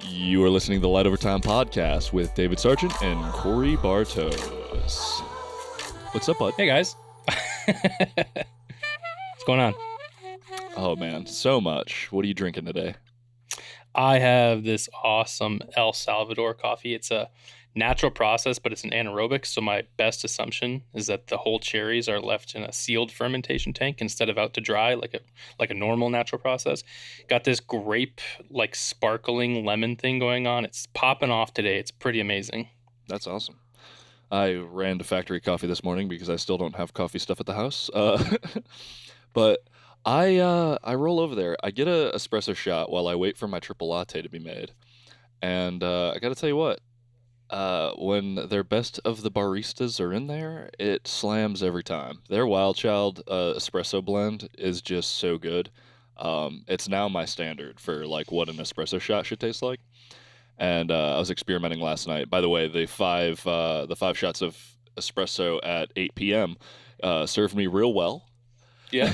You are listening to the Light Overtime podcast with David Sargent and Korey Bartos. What's up, bud? Hey guys. What's going on? Oh man, so much. What are you drinking today? I have this awesome El Salvador coffee. It's a natural process, but it's an anaerobic. So my best assumption is that the whole cherries are left in a sealed fermentation tank instead of out to dry like a normal natural process. Got this grape like sparkling lemon thing going on. It's popping off today. It's pretty amazing. That's awesome. I ran to Factory Coffee this morning because I still don't have coffee stuff at the house. But I roll over there. I get a espresso shot while I wait for my triple latte to be made. And I got to tell you what, when their best of the baristas are in there, it slams every time. Their Wild Child espresso blend is just so good. It's now my standard for like what an espresso shot should taste like. And I was experimenting last night. By the way, the five shots of espresso at 8 p.m. Served me real well. Yeah.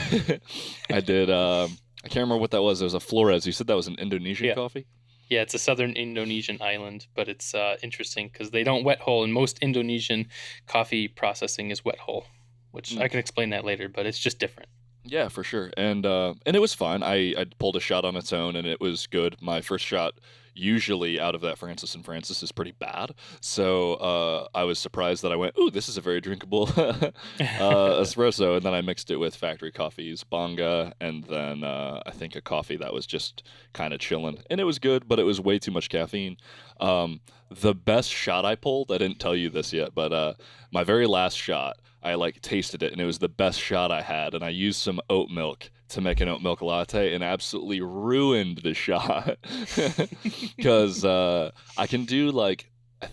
I did. I can't remember what that was. It was a Flores. You said that was an Indonesian Yeah. coffee? Yeah, it's a southern Indonesian island, but it's interesting because they don't wet hull, and most Indonesian coffee processing is wet hull, which I can explain that later, but it's just different. Yeah, for sure. And it was fine. I pulled a shot on its own, and it was good. My first shot, usually out of that Francis and Francis, is pretty bad. So I was surprised that I went, "Ooh, this is a very drinkable espresso." And then I mixed it with Factory Coffee's Banga, and then I think a coffee that was just kind of chilling, and it was good, but it was way too much caffeine. The best shot I pulled, I didn't tell you this yet, but my very last shot. I like tasted it and it was the best shot I had, and I used some oat milk to make an oat milk latte and absolutely ruined the shot because I can do like I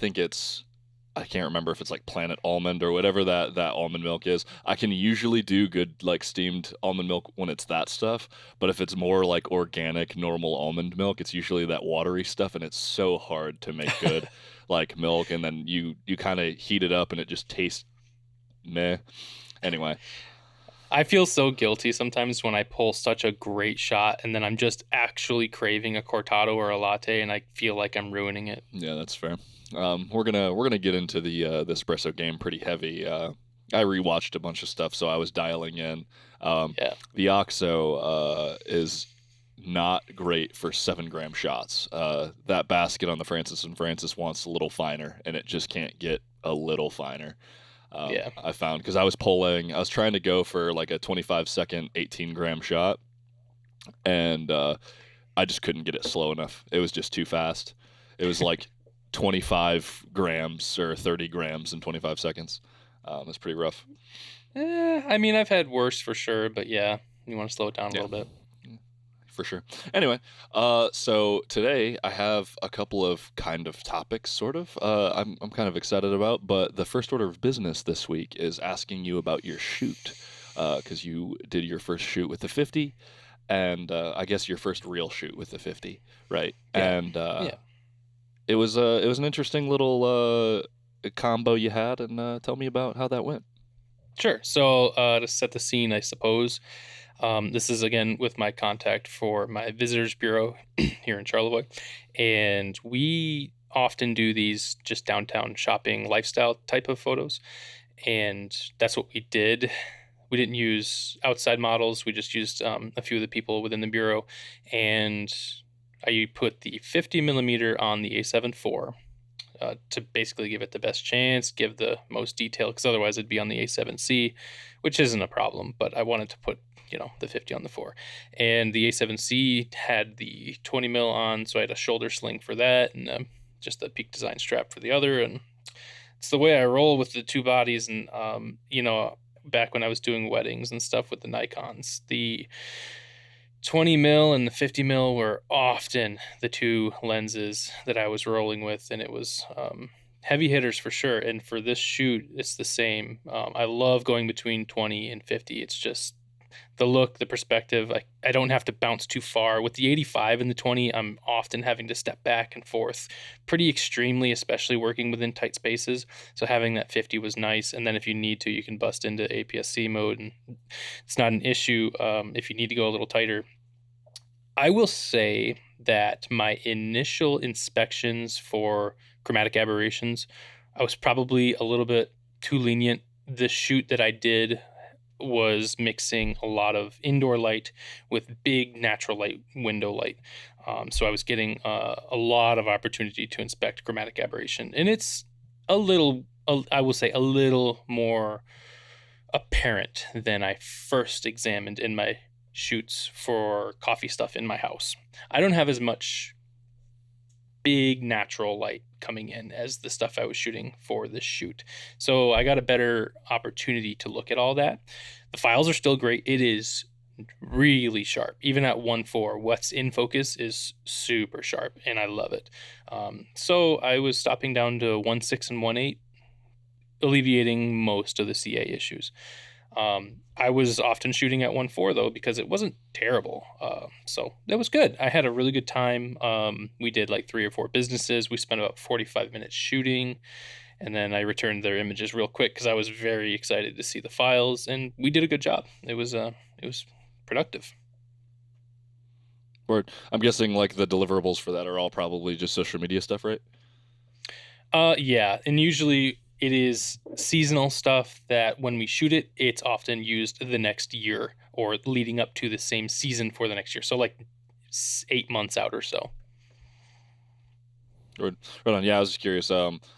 can't remember if it's like Planet Almond or whatever that almond milk is. I can usually do good like steamed almond milk when it's that stuff, but if it's more like organic normal almond milk, it's usually that watery stuff, and it's so hard to make good like milk, and then you kind of heat it up and it just tastes meh. Anyway, I feel so guilty sometimes when I pull such a great shot and then I'm just actually craving a cortado or a latte and I feel like I'm ruining it. yeah, that's fair. We're gonna get into the espresso game pretty heavy. I rewatched a bunch of stuff, so I was dialing in. Yeah. The OXO is not great for 7 gram shots. That basket on the Francis and Francis wants a little finer, and it just can't get a little finer. Yeah. I found because I was trying to go for like a 25-second 18-gram shot, and I just couldn't get it slow enough. It was just too fast. It was like 25 grams or 30 grams in 25 seconds. It's pretty rough. I mean, I've had worse for sure, but yeah, you want to slow it down a little bit. For sure. Anyway, so today I have a couple of kind of topics, sort of. I'm kind of excited about, but the first order of business this week is asking you about your shoot, because you did your first shoot with the 50, and I guess your first real shoot with the 50, right? Yeah. And Yeah. it was an interesting little combo you had, and tell me about how that went. Sure. So to set the scene, I suppose, this is again with my contact for my visitors bureau here in Charlevoix, and we often do these just downtown shopping lifestyle type of photos, and that's what we did. We didn't use outside models. We just used a few of the people within the bureau, and I put the 50 millimeter on the A7 IV to basically give it the best chance, give the most detail, because otherwise it'd be on the A7C, which isn't a problem, but I wanted to put the 50 on the 4. And the A7C had the 20 mil on, so I had a shoulder sling for that, and just the Peak Design strap for the other. And it's the way I roll with the two bodies. And back when I was doing weddings and stuff with the Nikons, the 20 mil and the 50 mil were often the two lenses that I was rolling with, and it was heavy hitters for sure. And for this shoot, it's the same. I love going between 20 and 50. It's just the look, the perspective. I don't have to bounce too far. With the 85 and the 20, I'm often having to step back and forth pretty extremely, especially working within tight spaces. So having that 50 was nice. And then if you need to, you can bust into APS-C mode, and it's not an issue if you need to go a little tighter. I will say that my initial inspections for chromatic aberrations, I was probably a little bit too lenient. The shoot that I did was mixing a lot of indoor light with big natural light window light. So I was getting a lot of opportunity to inspect chromatic aberration. And it's I will say, a little more apparent than I first examined in my shoots for coffee stuff in my house. I don't have as much big natural light coming in as the stuff I was shooting for this shoot. So I got a better opportunity to look at all that. The files are still great. It is really sharp. Even at 1.4, what's in focus is super sharp, and I love it. So I was stopping down to 1.6 and 1.8, alleviating most of the CA issues. I was often shooting at 1.4 though, because it wasn't terrible. So that was good. I had a really good time. We did like 3 or 4 businesses. We spent about 45 minutes shooting, and then I returned their images real quick because I was very excited to see the files, and we did a good job. It was productive. Or I'm guessing like the deliverables for that are all probably just social media stuff, right? Yeah, and usually it is seasonal stuff that when we shoot it, it's often used the next year or leading up to the same season for the next year. So like 8 months out or so. Right on. Yeah, I was just curious.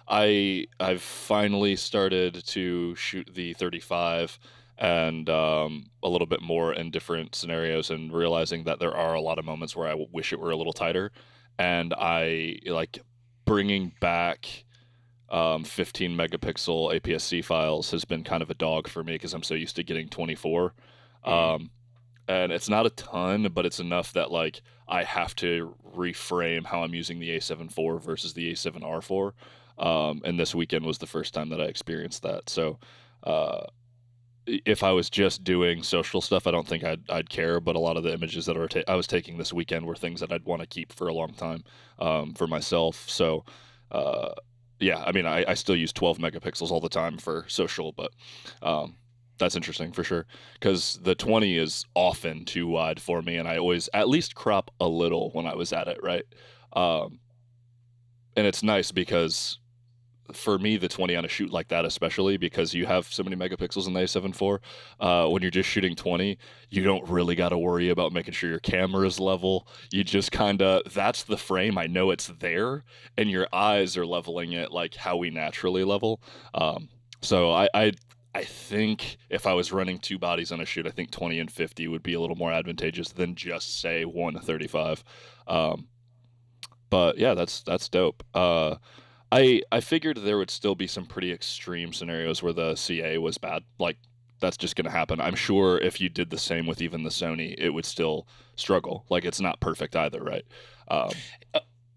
I've finally started to shoot the 35 and a little bit more in different scenarios, and realizing that there are a lot of moments where I wish it were a little tighter, and I like bringing back 15 megapixel APS-C files has been kind of a dog for me because I'm so used to getting 24. Um, and it's not a ton, but it's enough that like I have to reframe how I'm using the A7 IV versus the A7 R4. And this weekend was the first time that I experienced that. So uh, if I was just doing social stuff, I don't think I'd care. But a lot of the images that I was taking this weekend were things that I'd want to keep for a long time for myself. So uh, yeah, I mean, I still use 12 megapixels all the time for social, but that's interesting for sure because the 20 is often too wide for me, and I always at least crop a little when I was at it, right? Um, and it's nice because for me, the 20 on a shoot like that, especially because you have so many megapixels in the A7 IV, when you're just shooting 20, you don't really got to worry about making sure your camera is level. You just kind of, that's the frame. I know it's there, and your eyes are leveling it like how we naturally level. So I think if I was running 2 bodies on a shoot, I think 20 and 50 would be a little more advantageous than just say 135. Um, but yeah, that's dope. I figured there would still be some pretty extreme scenarios where the CA was bad. Like that's just going to happen. I'm sure if you did the same with even the Sony, it would still struggle. Like it's not perfect either, right? Um,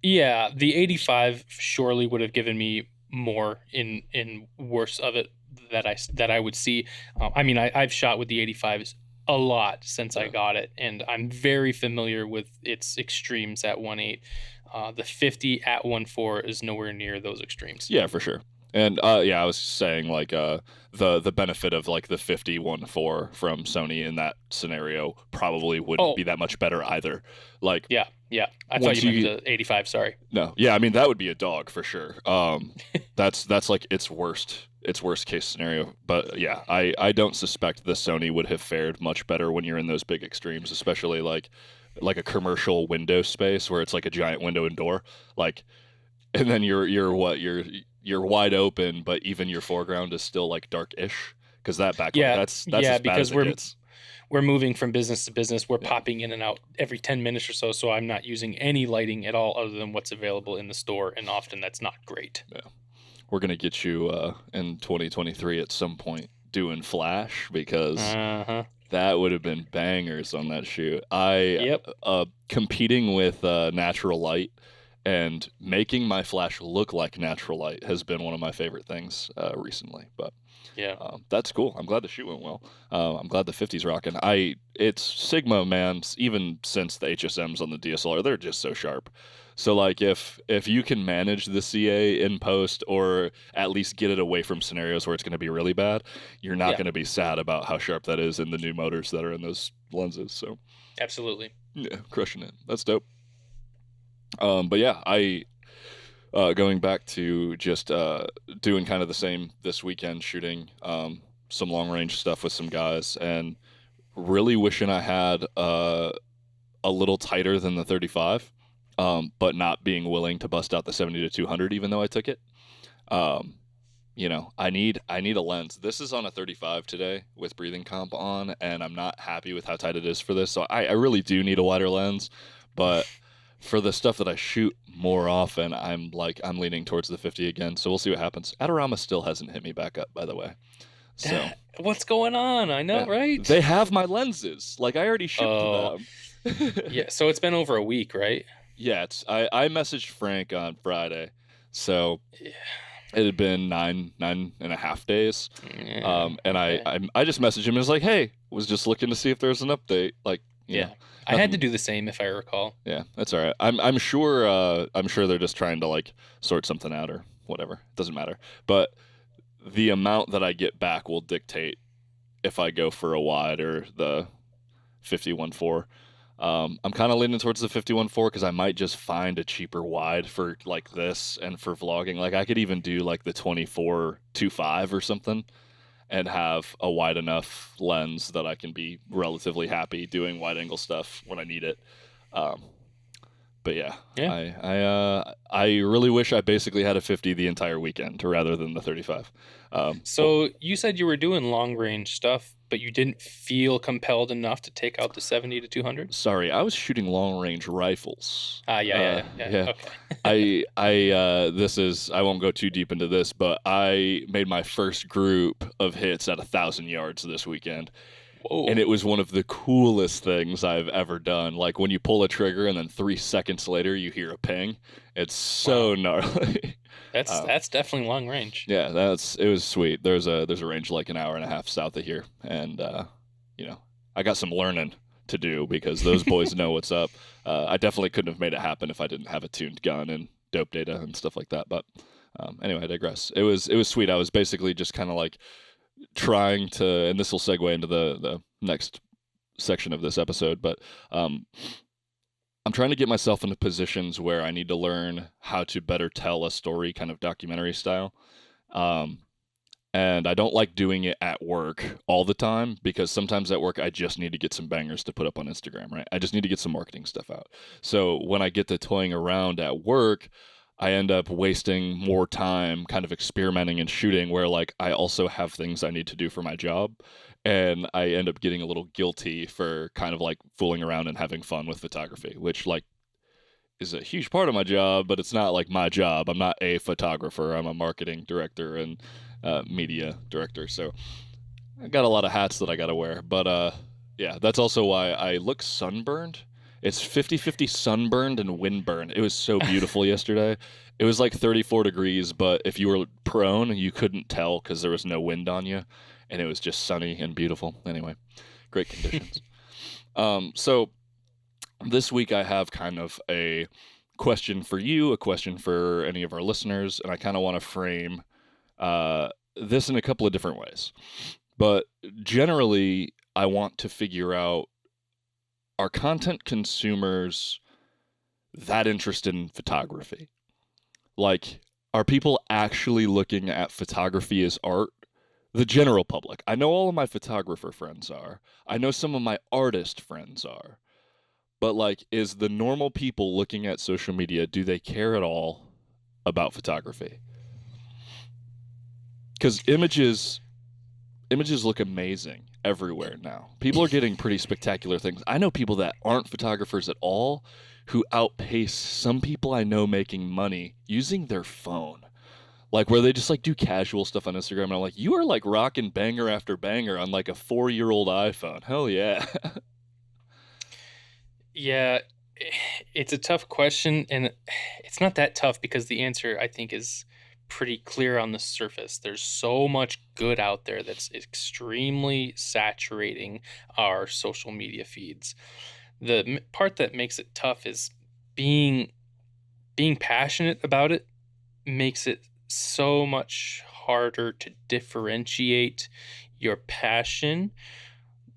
Yeah, the 85 surely would have given me more in worse of it that I would see. I mean, I've shot with the 85s a lot since I yeah, got it, and I'm very familiar with its extremes at 1.8. The 50 at 1.4 is nowhere near those extremes. yeah, for sure. And yeah, I was saying like the benefit of like the 51.4 from Sony in that scenario probably wouldn't Oh, be that much better either. Like yeah, yeah. I thought once you meant you the 85. Sorry. no, yeah, I mean that would be a dog for sure. That's like its worst case scenario. But yeah, I don't suspect the Sony would have fared much better when you're in those big extremes, especially like a commercial window space where it's like a giant window and door, like, and then you're wide open, but even your foreground is still like dark-ish because that backlight Yeah, that's yeah, as bad as because it gets. we're moving from business to business. We're Yeah, popping in and out every 10 minutes or so, so I'm not using any lighting at all other than what's available in the store, and often that's not great. yeah. We're gonna get you in 2023 at some point doing flash because Uh-huh. that would have been bangers on that shoot. I Yep. competing with natural light and making my flash look like natural light has been one of my favorite things recently. But Yeah. that's cool. I'm glad the shoot went well. I'm glad the 50's rocking. It's Sigma, man. Even since the HSMs on the DSLR, they're just so sharp. So like if you can manage the CA in post or at least get it away from scenarios where it's going to be really bad, you're not Yeah. going to be sad about how sharp that is in the new motors that are in those lenses. So Absolutely. yeah, crushing it. That's dope. But yeah, I going back to just doing kind of the same this weekend, shooting some long range stuff with some guys, and really wishing I had a little tighter than the 35, but not being willing to bust out the 70 to 200, even though I took it. Um, I need a lens. This is on a 35 today with breathing comp on, and I'm not happy with how tight it is for this. So I really do need a wider lens, but for the stuff that I shoot more often, I'm leaning towards the 50 again. So we'll see what happens. Adorama still hasn't hit me back up, by the way. So What's going on? I know, yeah, right? they have my lenses. Like I already shipped Oh, them. yeah. So it's been over a week, right? Yeah, I messaged Frank on Friday, so Yeah. it had been 9.5 days. Yeah. And Okay. I just messaged him and was like, hey, was just looking to see if there's an update. Like, Yeah. I had to nothing. do the same if I recall. Yeah, that's all right. I'm sure they're just trying to like sort something out or whatever. It doesn't matter. But the amount that I get back will dictate if I go for a wide or the 51.4. I'm kind of leaning towards the 51.4 because I might just find a cheaper wide for like this and for vlogging. Like I could even do like the 24-25 or something and have a wide enough lens that I can be relatively happy doing wide angle stuff when I need it. Um, but yeah, Yeah. I really wish I basically had a 50 the entire weekend rather than the 35. Well, So you said you were doing long range stuff, but you didn't feel compelled enough to take out the 70 to 200? sorry, I was shooting long range rifles. Ah, yeah. Yeah, Okay. I won't go too deep into this, but I made my first group of hits at 1,000 yards this weekend, and Whoa. it was one of the coolest things I've ever done. Like when you pull a trigger and then 3 seconds later you hear a ping. It's so Wow. gnarly. That's uh, that's definitely long range. yeah, it was sweet. There's a range like an hour and a half south of here, and you know, I got some learning to do because those boys know what's up. I definitely couldn't have made it happen if I didn't have a tuned gun and dope data and stuff like that. But anyway, I digress. It was sweet. I was basically just kind of like trying to, and this will segue into the next section of this episode, but um, I'm trying to get myself into positions where I need to learn how to better tell a story, kind of documentary style. Um, and I don't like doing it at work all the time because sometimes at work I just need to get some bangers to put up on Instagram, right? I just need to get some marketing stuff out. So when I get to toying around at work, I end up wasting more time kind of experimenting and shooting where like I also have things I need to do for my job, and I end up getting a little guilty for kind of like fooling around and having fun with photography, which like is a huge part of my job, but it's not like my job. I'm not a photographer. I'm a marketing director and media director. So I got a lot of hats that I got to wear. But yeah, that's also why I look sunburned. It's 50-50 sunburned and windburned. It was so beautiful yesterday. It was like 34 degrees, but if you were prone, you couldn't tell because there was no wind on you. And it was just sunny and beautiful. Anyway, great conditions. So this week I have kind of a question for you, a question for any of our listeners, and I kind of want to frame this in a couple of different ways. But generally, I want to figure out, are content consumers that interested in photography? Like, are people actually looking at photography as art? The general public. I know all of my photographer friends are. I know some of my artist friends are. But like, is the normal people looking at social media, do they care at all about photography? Because images look amazing everywhere now. People are getting pretty spectacular things. I know people that aren't photographers at all who outpace some people I know making money using their phone. Like where they just like do casual stuff on Instagram, and I'm like, you are like rocking banger after banger on like a 4-year-old iPhone. Hell yeah. Yeah, it's a tough question, and it's not that tough because the answer I think is pretty clear on the surface. There's so much good out there that's extremely saturating our social media feeds. The part that makes it tough is being being passionate about it makes it so much harder to differentiate your passion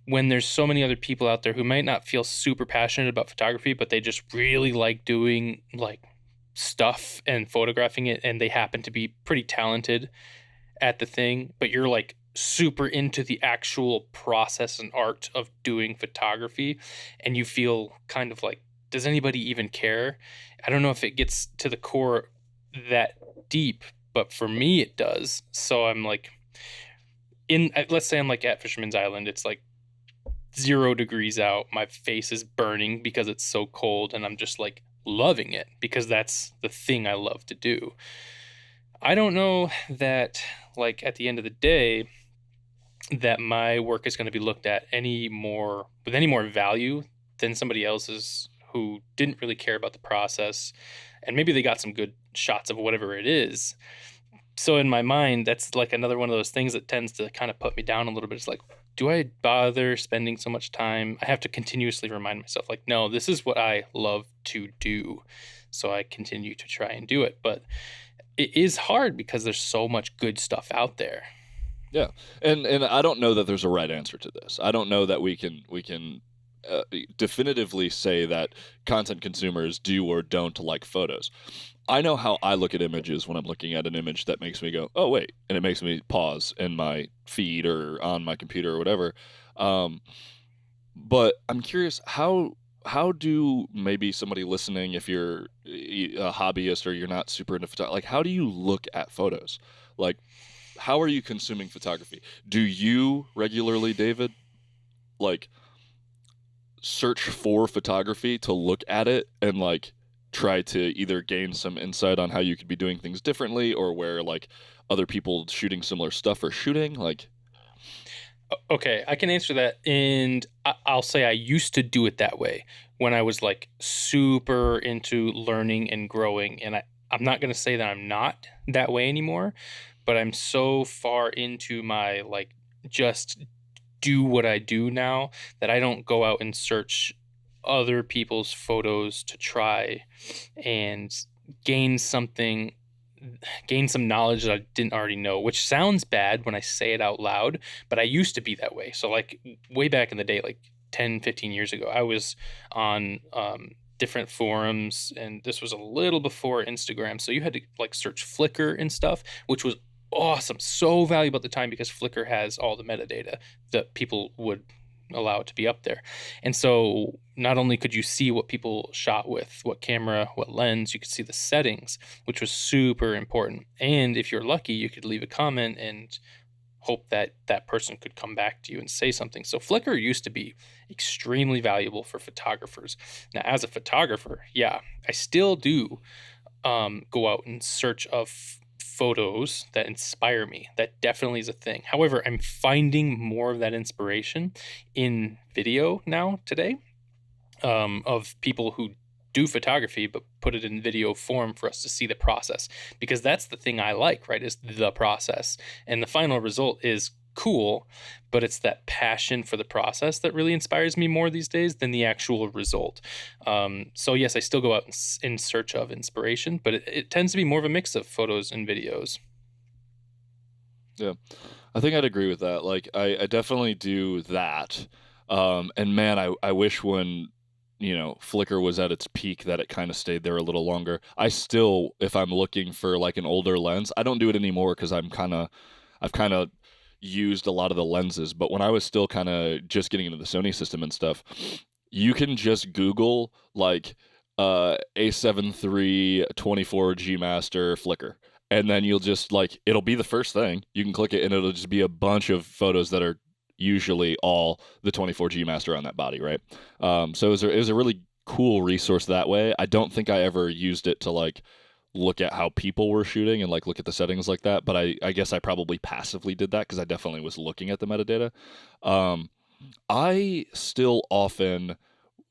when there's so many other people out there who might not feel super passionate about photography, but they just really like doing like stuff and photographing it, and they happen to be pretty talented at the thing, but you're like super into the actual process and art of doing photography, and you feel kind of like, does anybody even care? I don't know if it gets to the core that deep, but for me it does. So I'm like, let's say I'm like at Fisherman's Island, it's like 0 degrees out, my face is burning because it's so cold, and I'm just like loving it because that's the thing I love to do. I don't know that, like, at the end of the day, that my work is going to be looked at any more with any more value than somebody else's who didn't really care about the process, and maybe they got some good shots of whatever it is. So in my mind, that's like another one of those things that tends to kind of put me down a little bit. It's like, do I bother spending so much time? I have to continuously remind myself, like, no, this is what I love to do. So I continue to try and do it. But it is hard because there's so much good stuff out there. Yeah, and I don't know that there's a right answer to this. I don't know that we can definitively say that content consumers do or don't like photos. I know how I look at images when I'm looking at an image that makes me go, "Oh wait," and it makes me pause in my feed or on my computer or whatever. Um, but I'm curious how do maybe somebody listening, if you're a hobbyist or you're not super into photography, like how do you look at photos? Like how are you consuming photography? Do you regularly, David, like search for photography to look at it and like try to either gain some insight on how you could be doing things differently or where like other people shooting similar stuff are shooting? Like, Okay, I can answer that. And I'll say I used to do it that way when I was like super into learning and growing. And I'm not going to say that I'm not that way anymore, but I'm so far into my like just do what I do now that I don't go out and search other people's photos to try and gain something, gain some knowledge that I didn't already know, which sounds bad when I say it out loud, but I used to be that way. So like way back in the day, like 10, 15 years ago, I was on different forums, and this was a little before Instagram. So you had to like search Flickr and stuff, which was awesome, so valuable at the time because Flickr has all the metadata that people would allow it to be up there. And so not only could you see what people shot with, what camera, what lens, you could see the settings, which was super important. And if you're lucky, you could leave a comment and hope that that person could come back to you and say something. So Flickr used to be extremely valuable for photographers. Now, as a photographer, yeah, I still do go out in search of photos that inspire me. That definitely is a thing. However, I'm finding more of that inspiration in video now today, of people who do photography but put it in video form for us to see the process, because that's the thing I like, right, is the process, and the final result is cool, but it's that passion for the process that really inspires me more these days than the actual result. So yes, I still go out in search of inspiration, but it tends to be more of a mix of photos and videos. yeah, I think I'd agree with that. Like, I definitely do that. And man, I wish when, Flickr was at its peak that it kind of stayed there a little longer. I still, if I'm looking for like an older lens, I don't do it anymore because I've kind of used a lot of the lenses. But when I was still kind of just getting into the Sony system and stuff, you can just Google like A7 III 24 G Master Flickr. And then you'll just like it'll be the first thing. You can click it and it'll just be a bunch of photos that are usually all the 24G master on that body, right? So it was a really cool resource that way. I don't think I ever used it to like look at how people were shooting and like look at the settings like that, but I guess I probably passively did that because I definitely was looking at the metadata. Um, I still often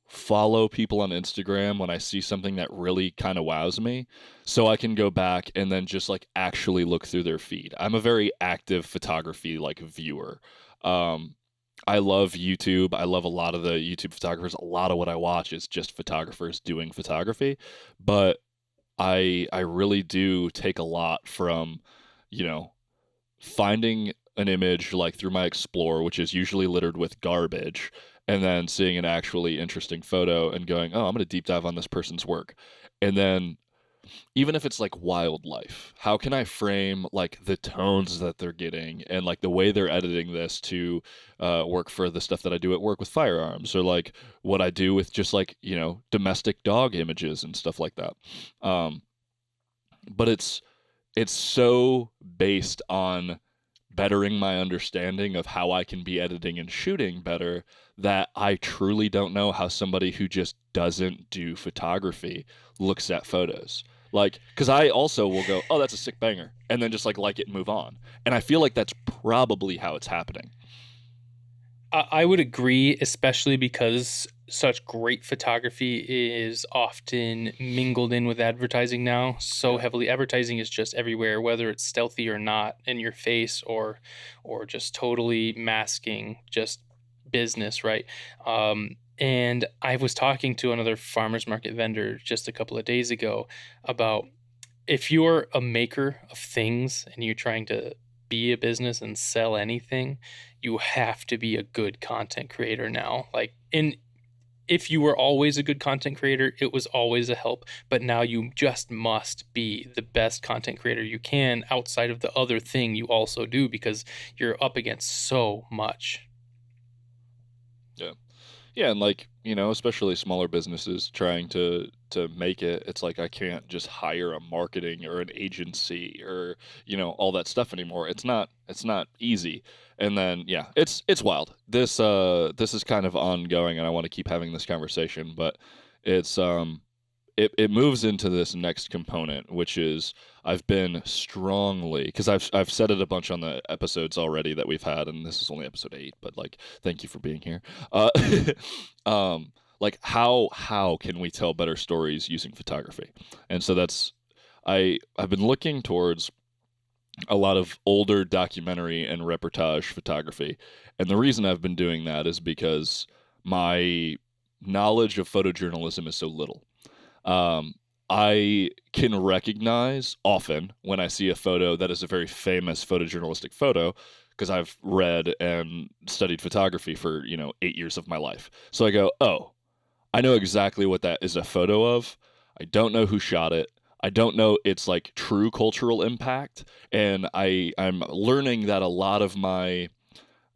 follow people on Instagram when I see something that really kind of wows me so I can go back and then just like actually look through their feed. I'm a very active photography like viewer. Um I love YouTube. I love a lot of the YouTube photographers. A lot of what I watch is just photographers doing photography, but I really do take a lot from, you know, finding an image like through my Explore, which is usually littered with garbage, and then seeing an actually interesting photo and going, oh, I'm going to deep dive on this person's work. And then even if it's like wildlife, how can I frame like the tones that they're getting and like the way they're editing this to work for the stuff that I do at work with firearms, or like what I do with just like, domestic dog images and stuff like that. Um, but it's so based on bettering my understanding of how I can be editing and shooting better that I truly don't know how somebody who just doesn't do photography looks at photos. Like, because I also will go, oh, that's a sick banger, and then just like it and move on. And I feel like that's probably how it's happening. I would agree, especially because such great photography is often mingled in with advertising now so Yeah. heavily. Advertising is just everywhere, whether it's stealthy or not, in your face, or just totally masking just business, right? And I was talking to another farmers market vendor just a couple of days ago about, if you're a maker of things and you're trying to be a business and sell anything, you have to be a good content creator now. Like, in if you were always a good content creator, it was always a help, but now you just must be the best content creator you can outside of the other thing you also do, because you're up against so much. Yeah. Yeah, and like, especially smaller businesses trying to make it, it's like I can't just hire a marketing or an agency or, all that stuff anymore. It's not easy. And then yeah, it's wild. This is kind of ongoing and I want to keep having this conversation, but it's it moves into this next component, which is I've been strongly, because I've said it a bunch on the episodes already that we've had, and this is only episode 8, but like thank you for being here. Uh, like how can we tell better stories using photography? And so I've been looking towards a lot of older documentary and reportage photography, and the reason I've been doing that is because my knowledge of photojournalism is so little. um, I can recognize often when I see a photo that is a very famous photojournalistic photo, because I've read and studied photography for, 8 years of my life. So I go, oh, I know exactly what that is a photo of. I don't know who shot it. I don't know its like true cultural impact. And I'm learning that a lot of my,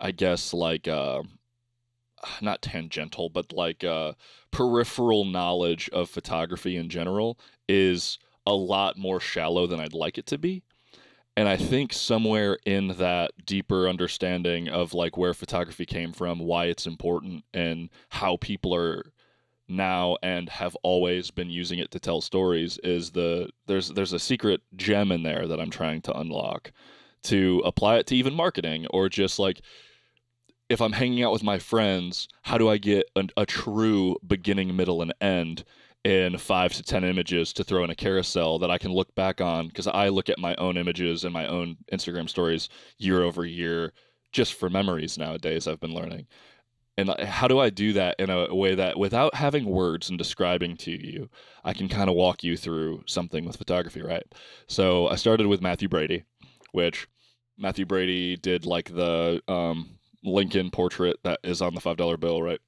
I guess, like not tangential, but like peripheral knowledge of photography in general is a lot more shallow than I'd like it to be. And I think somewhere in that deeper understanding of like where photography came from, why it's important, and how people are now and have always been using it to tell stories is there's a secret gem in there that I'm trying to unlock to apply it to even marketing, or just like if I'm hanging out with my friends, how do I get a true beginning, middle, and end in 5 to 10 images to throw in a carousel that I can look back on? Because I look at my own images and my own Instagram stories year over year just for memories nowadays, I've been learning. And how do I do that in a way that without having words and describing to you, I can kind of walk you through something with photography, right? So I started with Matthew Brady, which Matthew Brady did like the Lincoln portrait that is on the $5 bill, right?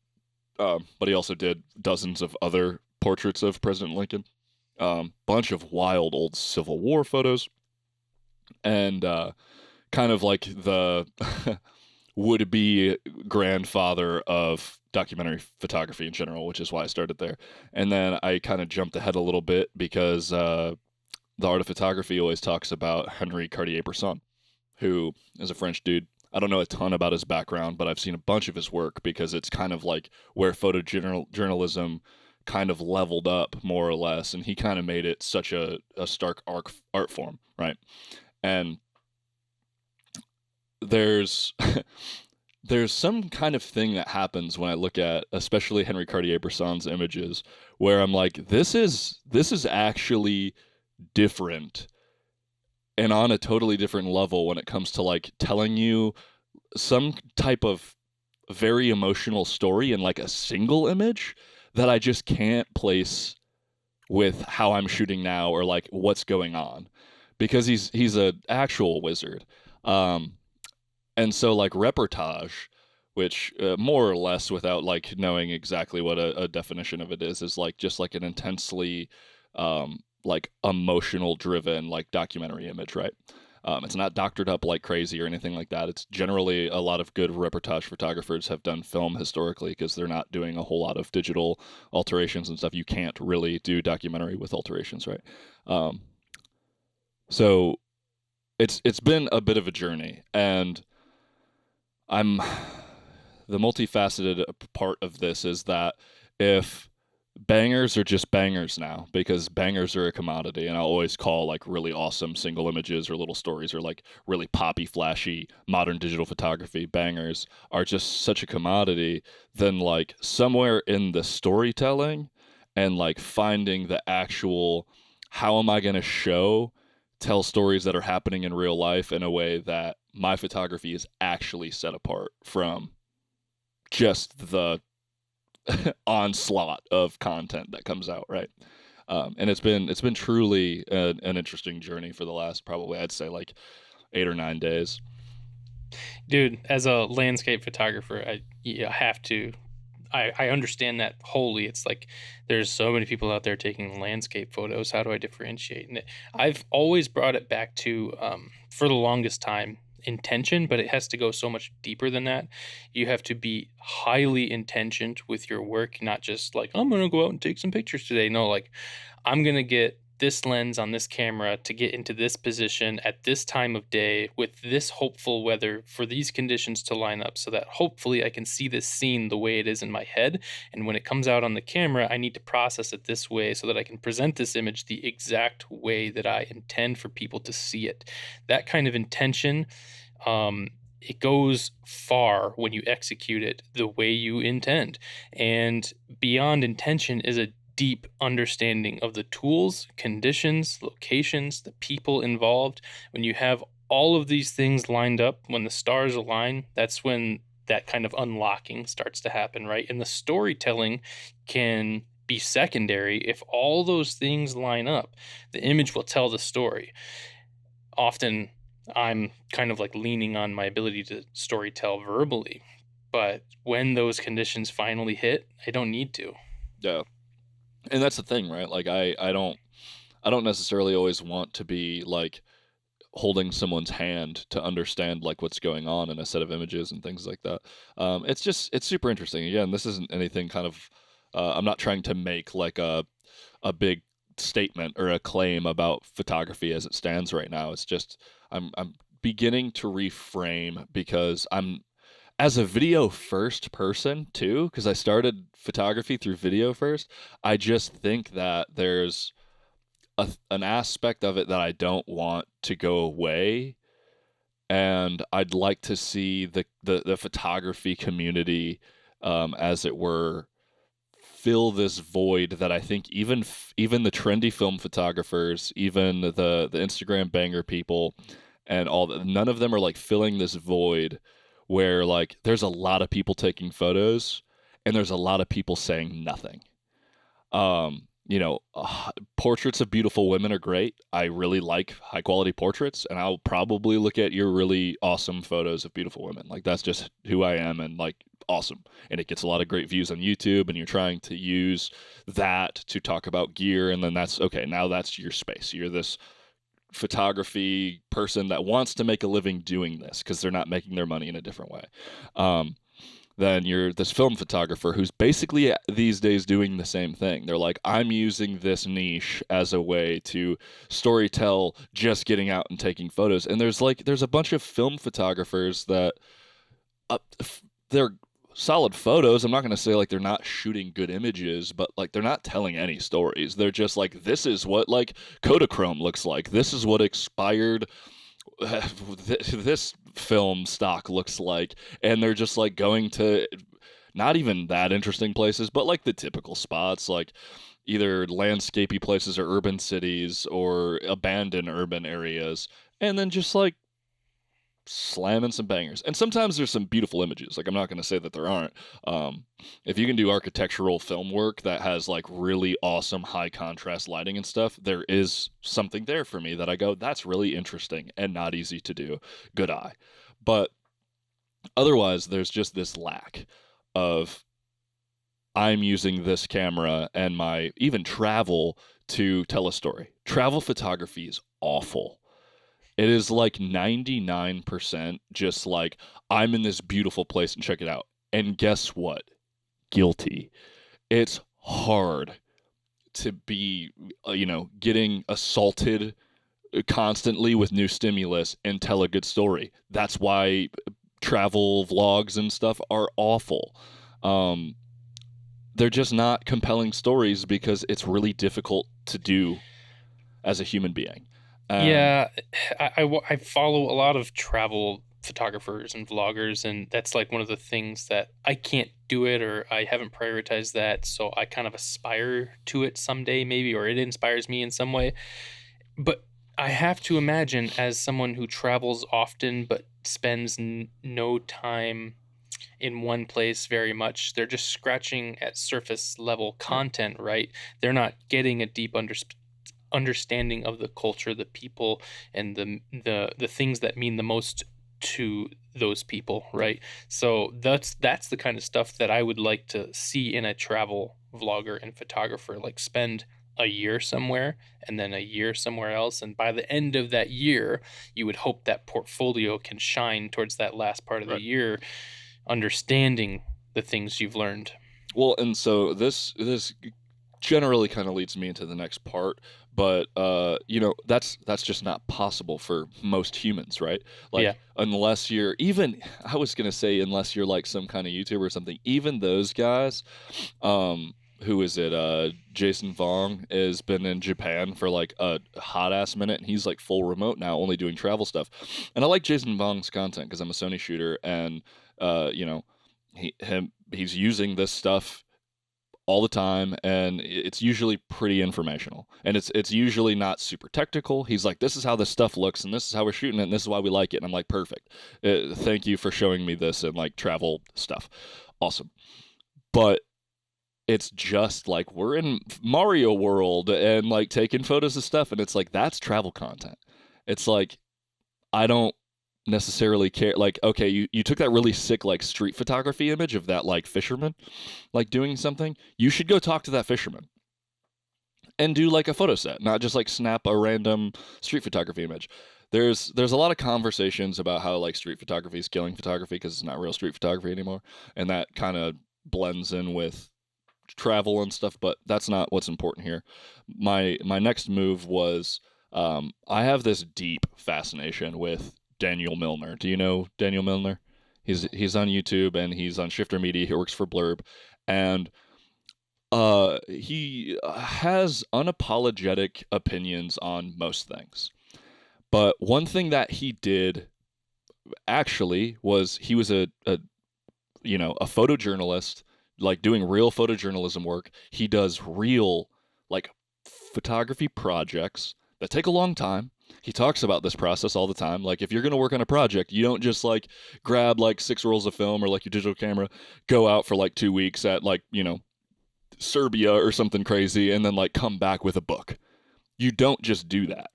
But he also did dozens of other portraits of President Lincoln, bunch of wild old Civil War photos, and kind of like the would be grandfather of documentary photography in general, which is why I started there. And then I kind of jumped ahead a little bit because the art of photography always talks about Henry Cartier-Bresson, who is a French dude. I don't know a ton about his background, but I've seen a bunch of his work because it's kind of like where photojournalism kind of leveled up more or less, and he kind of made it such a stark art form, right? And there's there's some kind of thing that happens when I look at especially Henry Cartier-Bresson's images where I'm like, this is actually different and on a totally different level when it comes to like telling you some type of very emotional story in like a single image that I just can't place with how I'm shooting now or like what's going on, because he's a actual wizard. Um, And so like reportage, which more or less without like knowing exactly what a definition of it is like just like an intensely like emotional driven like documentary image, right? It's not doctored up like crazy or anything like that. It's generally a lot of good reportage photographers have done film historically because they're not doing a whole lot of digital alterations and stuff. You can't really do documentary with alterations, right? Um, so it's been a bit of a journey, and I'm the multifaceted part of this is that if bangers are just bangers now because bangers are a commodity, and I'll always call like really awesome single images or little stories or like really poppy flashy modern digital photography bangers are just such a commodity, then like somewhere in the storytelling and like finding the actual how am I going to tell stories that are happening in real life in a way that my photography is actually set apart from just the onslaught of content that comes out, right? And it's been truly an interesting journey for the last probably I'd say like 8 or 9 days. Dude, as a landscape photographer, I have to. I understand that wholly. It's like there's so many people out there taking landscape photos. How do I differentiate? And I've always brought it back to, for the longest time, intention, but it has to go so much deeper than that. You have to be highly intentioned with your work, not just like, I'm going to go out and take some pictures today. No, like, I'm going to get this lens on this camera to get into this position at this time of day with this hopeful weather for these conditions to line up so that hopefully I can see this scene the way it is in my head. And when it comes out on the camera, I need to process it this way so that I can present this image the exact way that I intend for people to see it. That kind of intention, it goes far when you execute it the way you intend. And beyond intention is a deep understanding of the tools, conditions, locations, the people involved. When you have all of these things lined up, when the stars align, that's when that kind of unlocking starts to happen, right? And the storytelling can be secondary if all those things line up. The image will tell the story. Often I'm kind of like leaning on my ability to storytell verbally, but when those conditions finally hit, I don't need to. Yeah, and that's the thing, right? Like I don't necessarily always want to be like holding someone's hand to understand like what's going on in a set of images and things like that. It's super interesting. Again, this isn't anything kind of. I'm not trying to make like a big statement or a claim about photography as it stands right now. It's just I'm beginning to reframe because I'm as a video first person too, because I started photography through video first. I just think that there's an aspect of it that I don't want to go away, and I'd like to see the photography community, as it were, fill this void that I think even the trendy film photographers, even the Instagram banger people, and all that, none of them are like filling this void where like there's a lot of people taking photos and there's a lot of people saying nothing. Portraits of beautiful women are great. I really like high quality portraits, and I'll probably look at your really awesome photos of beautiful women. Like that's just who I am, and like awesome. And it gets a lot of great views on YouTube, and you're trying to use that to talk about gear, and then that's okay. Now that's your space. You're this photography person that wants to make a living doing this because they're not making their money in a different way. Um, then you're this film photographer who's basically these days doing the same thing. They're like, I'm using this niche as a way to storytell just getting out and taking photos. And there's a bunch of film photographers that uh, they're solid photos. I'm not going to say like they're not shooting good images, but like they're not telling any stories. They're just like, this is what like Kodachrome looks like. This is what expired this film stock looks like, and they're just like going to not even that interesting places, but like the typical spots, like either landscapey places or urban cities or abandoned urban areas, and then just like slamming some bangers. And sometimes there's some beautiful images. Like I'm not going to say that there aren't. Um, if you can do architectural film work that has like really awesome high contrast lighting and stuff, there is something there for me that I go, that's really interesting and not easy to do. Good eye. But Otherwise, there's just this lack of I'm using this camera and my even travel to tell a story. Travel photography is awful. It is like 99% just like I'm in this beautiful place and check it out. And guess what? Guilty. It's hard to be, getting assaulted constantly with new stimulus and tell a good story. That's why travel vlogs and stuff are awful. Um, they're just not compelling stories because it's really difficult to do as a human being. And Yeah, I follow a lot of travel photographers and vloggers, and that's like one of the things that I can't do it or I haven't prioritized that. So I kind of aspire to it someday, maybe, or it inspires me in some way. But I have to imagine, as someone who travels often but spends no time in one place very much, they're just scratching at surface level right, content, right? They're not getting a deep understanding of the culture, the people, and the things that mean the most to those people, right, right? So that's the kind of stuff that I would like to see in a travel vlogger and photographer, like spend a year somewhere and then a year somewhere else, and by the end of that year you would hope that portfolio can shine towards that last part of the right. year, understanding the things you've learned. Well, and so this generally kind of leads me into the next part, but that's just not possible for most humans, right? Yeah. Like unless you're even I was going to say unless you're like some kind of YouTuber or something, even those guys who is it Jason Vong has been in Japan for like a hot ass minute and he's like full remote now only doing travel stuff. And I like Jason Vong's content because I'm a Sony shooter and you know he's using this stuff all the time and it's usually pretty informational and it's usually not super technical. He's like this is how this stuff looks and this is how we're shooting it and this is why we like it and I'm like perfect. Thank you for showing me this and like travel stuff. Awesome. But it's just like we're in Mario World and like taking photos of stuff and it's like that's travel content. It's like I don't necessarily care like okay, you took that really sick like street photography image of that like fisherman like doing something. You should go talk to that fisherman and do like a photo set, not just like snap a random street photography image. There's a lot of conversations about how like street photography is killing photography because it's not real street photography anymore and that kind of blends in with travel and stuff, but that's not what's important here. My next move was I have this deep fascination with Daniel Milner. Do you know Daniel Milner? He's on YouTube and he's on Shifter Media. He works for Blurb, and he has unapologetic opinions on most things. But one thing that he did actually was he was a photojournalist, like doing real photojournalism work. He does real like photography projects that take a long time. He talks about this process all the time. Like if you're going to work on a project, you don't just like grab like 6 rolls of film or like your digital camera, go out for like 2 weeks at like, Serbia or something crazy and then like come back with a book. You don't just do that.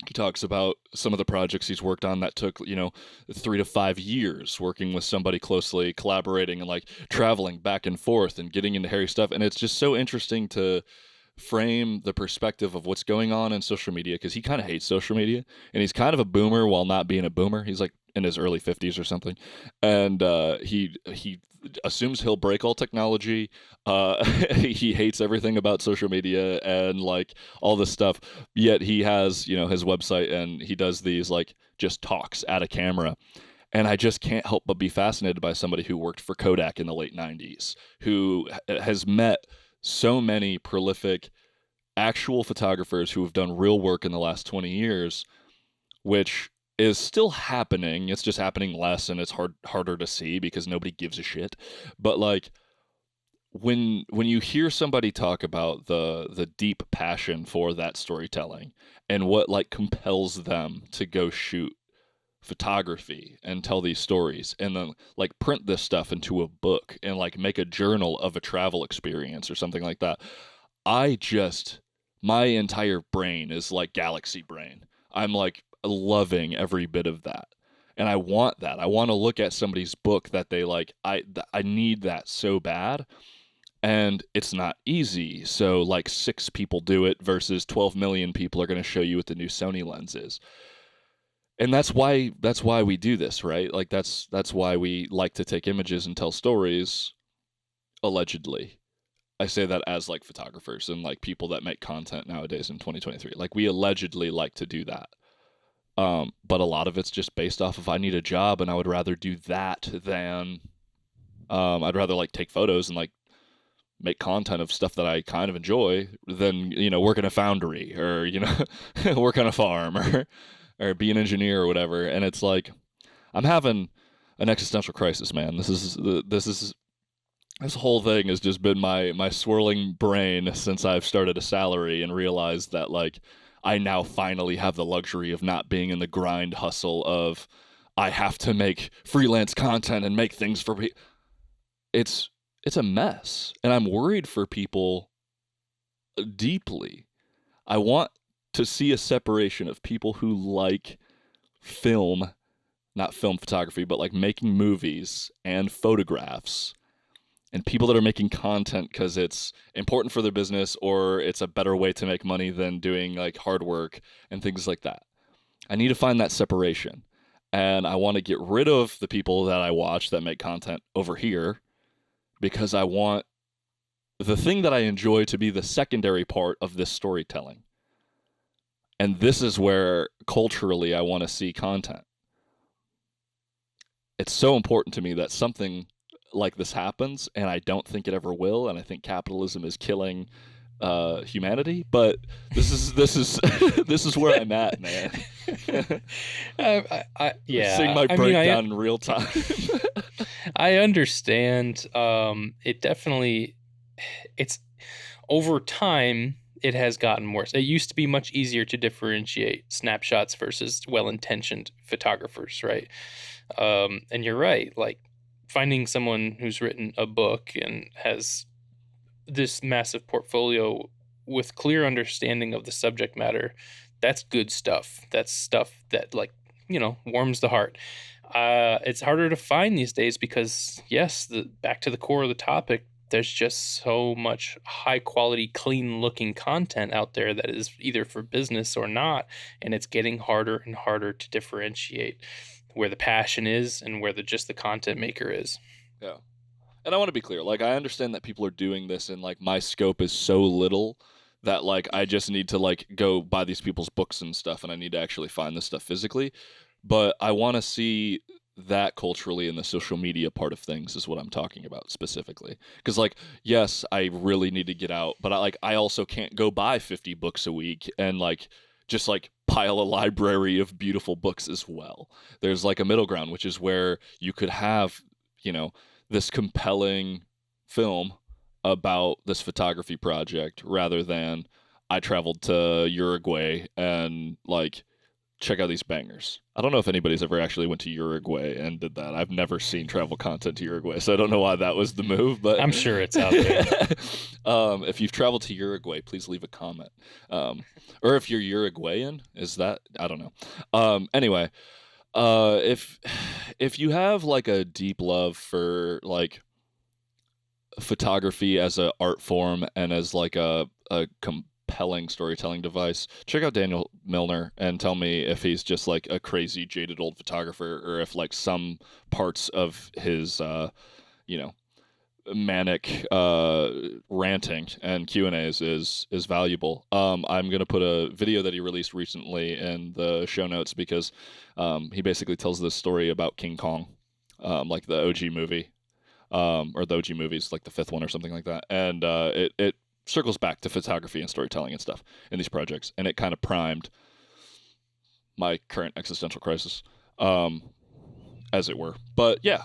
He talks about some of the projects he's worked on that took 3 to 5 years working with somebody closely, collaborating and like traveling back and forth and getting into hairy stuff. And it's just so interesting to frame the perspective of what's going on in social media because he kind of hates social media and he's kind of a boomer while not being a boomer. He's like in his early 50s or something, and he assumes he'll break all technology. He hates everything about social media and like all this stuff. Yet he has his website and he does these like just talks at a camera. And I just can't help but be fascinated by somebody who worked for Kodak in the late 90s, who has met so many prolific actual photographers who have done real work in the last 20 years, which is still happening. It's just happening less and it's harder to see because nobody gives a shit. But like when you hear somebody talk about the deep passion for that storytelling and what like compels them to go shoot photography and tell these stories and then like print this stuff into a book and like make a journal of a travel experience or something like that. I just my entire brain is like galaxy brain. I'm like loving every bit of that. And I want that. I want to look at somebody's book that they like. I need that so bad, and it's not easy. So like 6 people do it versus 12 million people are going to show you what the new Sony lens is. And that's why we do this, right? Like that's why we like to take images and tell stories, allegedly. I say that as like photographers and like people that make content nowadays in 2023. Like we allegedly like to do that. But a lot of it's just based off of I need a job and I would rather do that than I'd rather like take photos and like make content of stuff that I kind of enjoy than, work in a foundry or, work on a farm or be an engineer or whatever. And it's like I'm having an existential crisis, man. This whole thing has just been my swirling brain since I've started a salary and realized that like I now finally have the luxury of not being in the grind hustle of I have to make freelance content and make things for people. It's a mess, and I'm worried for people deeply. I want to see a separation of people who like film, not film photography, but like making movies and photographs, and people that are making content because it's important for their business or it's a better way to make money than doing like hard work and things like that. I need to find that separation. And I want to get rid of the people that I watch that make content over here because I want the thing that I enjoy to be the secondary part of this storytelling. And this is where culturally I want to see content. It's so important to me that something like this happens, and I don't think it ever will. And I think capitalism is killing humanity. But this is where I'm at, man. Yeah, Seeing my I mean, breakdown in real time. I understand. It definitely, it's over time, it has gotten worse. It used to be much easier to differentiate snapshots versus well-intentioned photographers, right? And you're right. Like finding someone who's written a book and has this massive portfolio with clear understanding of the subject matter, that's good stuff. That's stuff that like, warms the heart. It's harder to find these days because yes, back to the core of the topic, there's just so much high quality, clean looking content out there that is either for business or not, and it's getting harder and harder to differentiate where the passion is and where just the content maker is. Yeah. And I want to be clear, like I understand that people are doing this and like my scope is so little that like I just need to like go buy these people's books and stuff and I need to actually find this stuff physically. But I want to see that culturally in the social media part of things is what I'm talking about specifically. Because like, yes, I really need to get out, but I also can't go buy 50 books a week and like just like pile a library of beautiful books as well. There's like a middle ground, which is where you could have, this compelling film about this photography project rather than I traveled to Uruguay and like check out these bangers. I don't know if anybody's ever actually went to Uruguay and did that. I've never seen travel content to Uruguay, so I don't know why that was the move, but I'm sure it's out there. If you've traveled to Uruguay, please leave a comment. Or if you're Uruguayan, is that I don't know. Anyway, if you have like a deep love for like photography as an art form and as like a compelling storytelling device, check out Daniel Milner and tell me if he's just like a crazy jaded old photographer or if like some parts of his manic ranting and Q&As is valuable. I'm gonna put a video that he released recently in the show notes because he basically tells this story about King Kong, like the OG movie, or the OG movies, like the fifth one or something like that, and it circles back to photography and storytelling and stuff in these projects, and it kind of primed my current existential crisis, as it were. But yeah,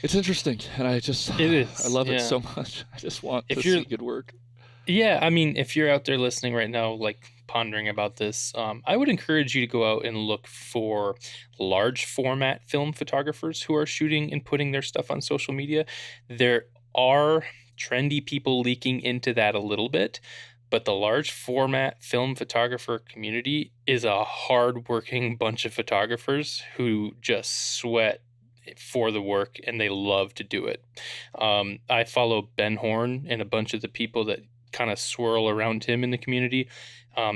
it's interesting, and It is. I love it Yeah. so much. I just want If to you're- see good work. Yeah, I mean, if you're out there listening right now, like pondering about this, I would encourage you to go out and look for large format film photographers who are shooting and putting their stuff on social media. There are trendy people leaking into that a little bit, but the large format film photographer community is a hardworking bunch of photographers who just sweat for the work and they love to do it. I follow Ben Horn and a bunch of the people that kind of swirl around him in the community.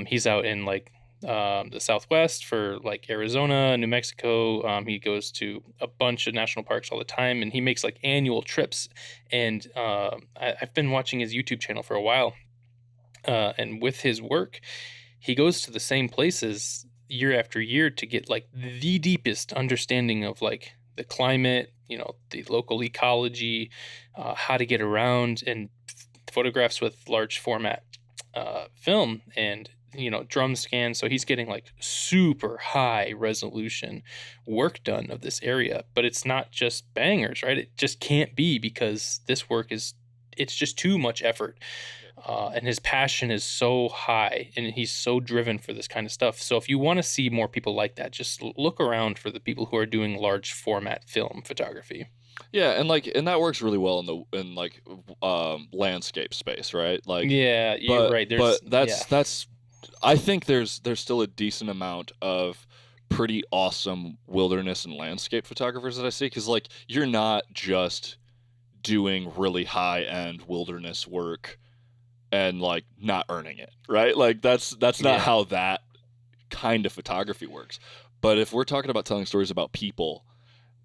He's out in like the Southwest for like Arizona, New Mexico. He goes to a bunch of national parks all the time, and he makes like annual trips. And I've been watching his YouTube channel for a while. And with his work, he goes to the same places year after year to get like the deepest understanding of like the climate, the local ecology, how to get around, and photographs with large format film and drum scans. So he's getting like super high resolution work done of this area, but it's not just bangers, right? It just can't be, because this work is, it's just too much effort. And his passion is so high and he's so driven for this kind of stuff. So if you want to see more people like that, just look around for the people who are doing large format film photography. Yeah, and that works really well in like landscape space, right? Like, Yeah, you're but right. but Yeah. that's I think there's still a decent amount of pretty awesome wilderness and landscape photographers that I see, because like you're not just doing really high end wilderness work and like not earning it, right? Like that's not Yeah. how that kind of photography works. But if we're talking about telling stories about people,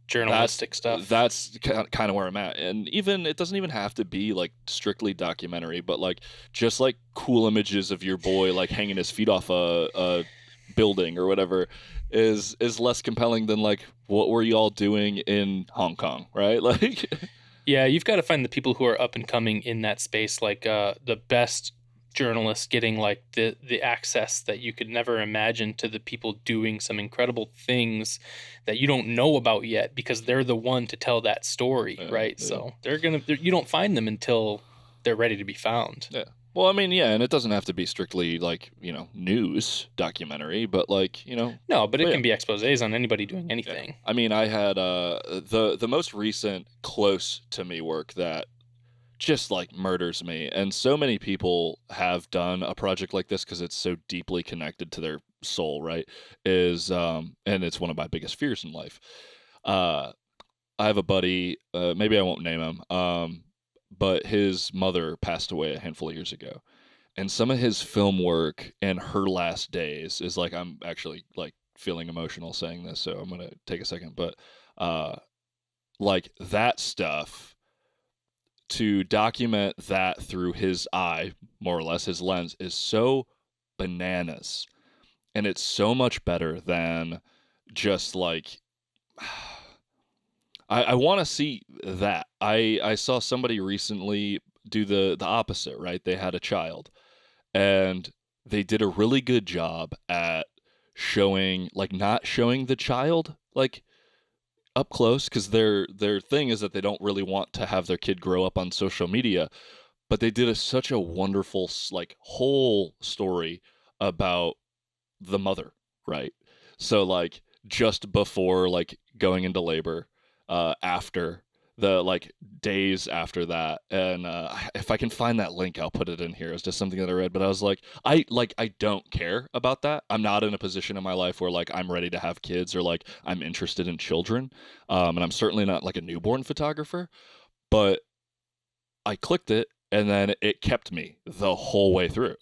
that's Journalistic stuff. that's kind of where I'm at. And even it doesn't even have to be like strictly documentary, but like just like cool images of your boy like hanging his feet off a building or whatever is less compelling than like what were you all doing in Hong Kong, right? Like Yeah, you've got to find the people who are up and coming in that space, like the best journalists getting like the access that you could never imagine to the people doing some incredible things that you don't know about yet, because they're the one to tell that story, yeah, right? yeah. So you don't find them until they're ready to be found. Yeah. Well, I mean, yeah, and it doesn't have to be strictly like, news documentary, but like, No, but but it yeah. can be exposés on anybody doing Yeah. anything. I mean, I had the most recent close to me work that just like murders me. And so many people have done a project like this because it's so deeply connected to their soul, right? Is and it's one of my biggest fears in life. Uh I have a buddy, maybe I won't name him, but his mother passed away a handful of years ago. And some of his film work in her last days is like, I'm actually like feeling emotional saying this, so I'm gonna take a second. But uh like that stuff, to document that through his eye, more or less his lens, is so bananas. And it's so much better than just like I want to see that. I saw somebody recently do the opposite, right? They had a child and they did a really good job at showing, like, not showing the child like up close, because their thing is that they don't really want to have their kid grow up on social media, but they did such a wonderful like whole story about the mother, right? So like just before like going into labor, after the like days after that, and if I can find that link, I'll put it in here. It's just something that I read, but I was like, I don't care about that. I'm not in a position in my life where like I'm ready to have kids or like I'm interested in children, and I'm certainly not like a newborn photographer. But I clicked it, and then it kept me the whole way through.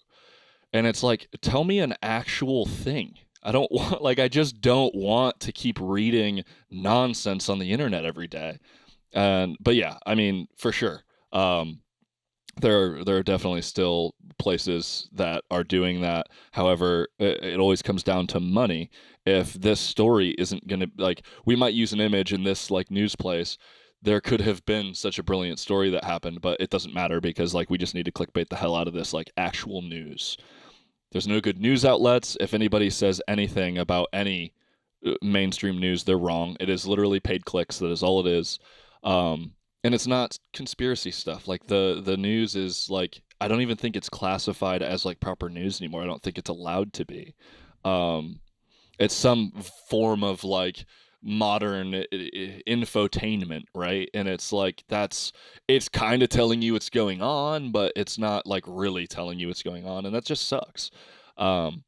And it's like, tell me an actual thing. I don't want, like, I just don't want to keep reading nonsense on the internet every day. And, but yeah, I mean, for sure. Um, there are definitely still places that are doing that. However, it always comes down to money. If this story isn't going to, like, we might use an image in this like news place. There could have been such a brilliant story that happened, but it doesn't matter because like we just need to clickbait the hell out of this like actual news. There's no good news outlets. If anybody says anything about any mainstream news, they're wrong. It is literally paid clicks. That is all it is. And it's not conspiracy stuff. Like the news is like, I don't even think it's classified as like proper news anymore. I don't think it's allowed to be. Um, it's some form of like modern infotainment, right? And it's like it's kind of telling you what's going on, but it's not like really telling you what's going on, and that just sucks. Um,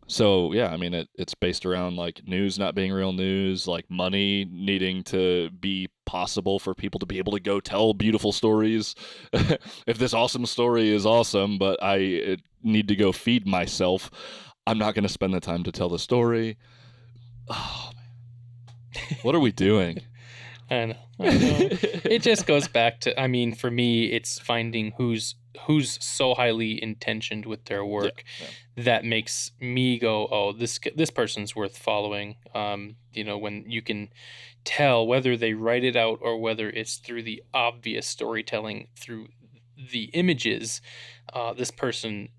so yeah, I mean it's based around like news not being real news, like money needing to be possible for people to be able to go tell beautiful stories. If this awesome story is awesome, but I need to go feed myself, I'm not going to spend the time to tell the story. Oh, what are we doing? I know. It just goes back to, I mean, for me, it's finding who's so highly intentioned with their work Yeah. that makes me go, oh, this person's worth following. When you can tell whether they write it out or whether it's through the obvious storytelling through the images, this person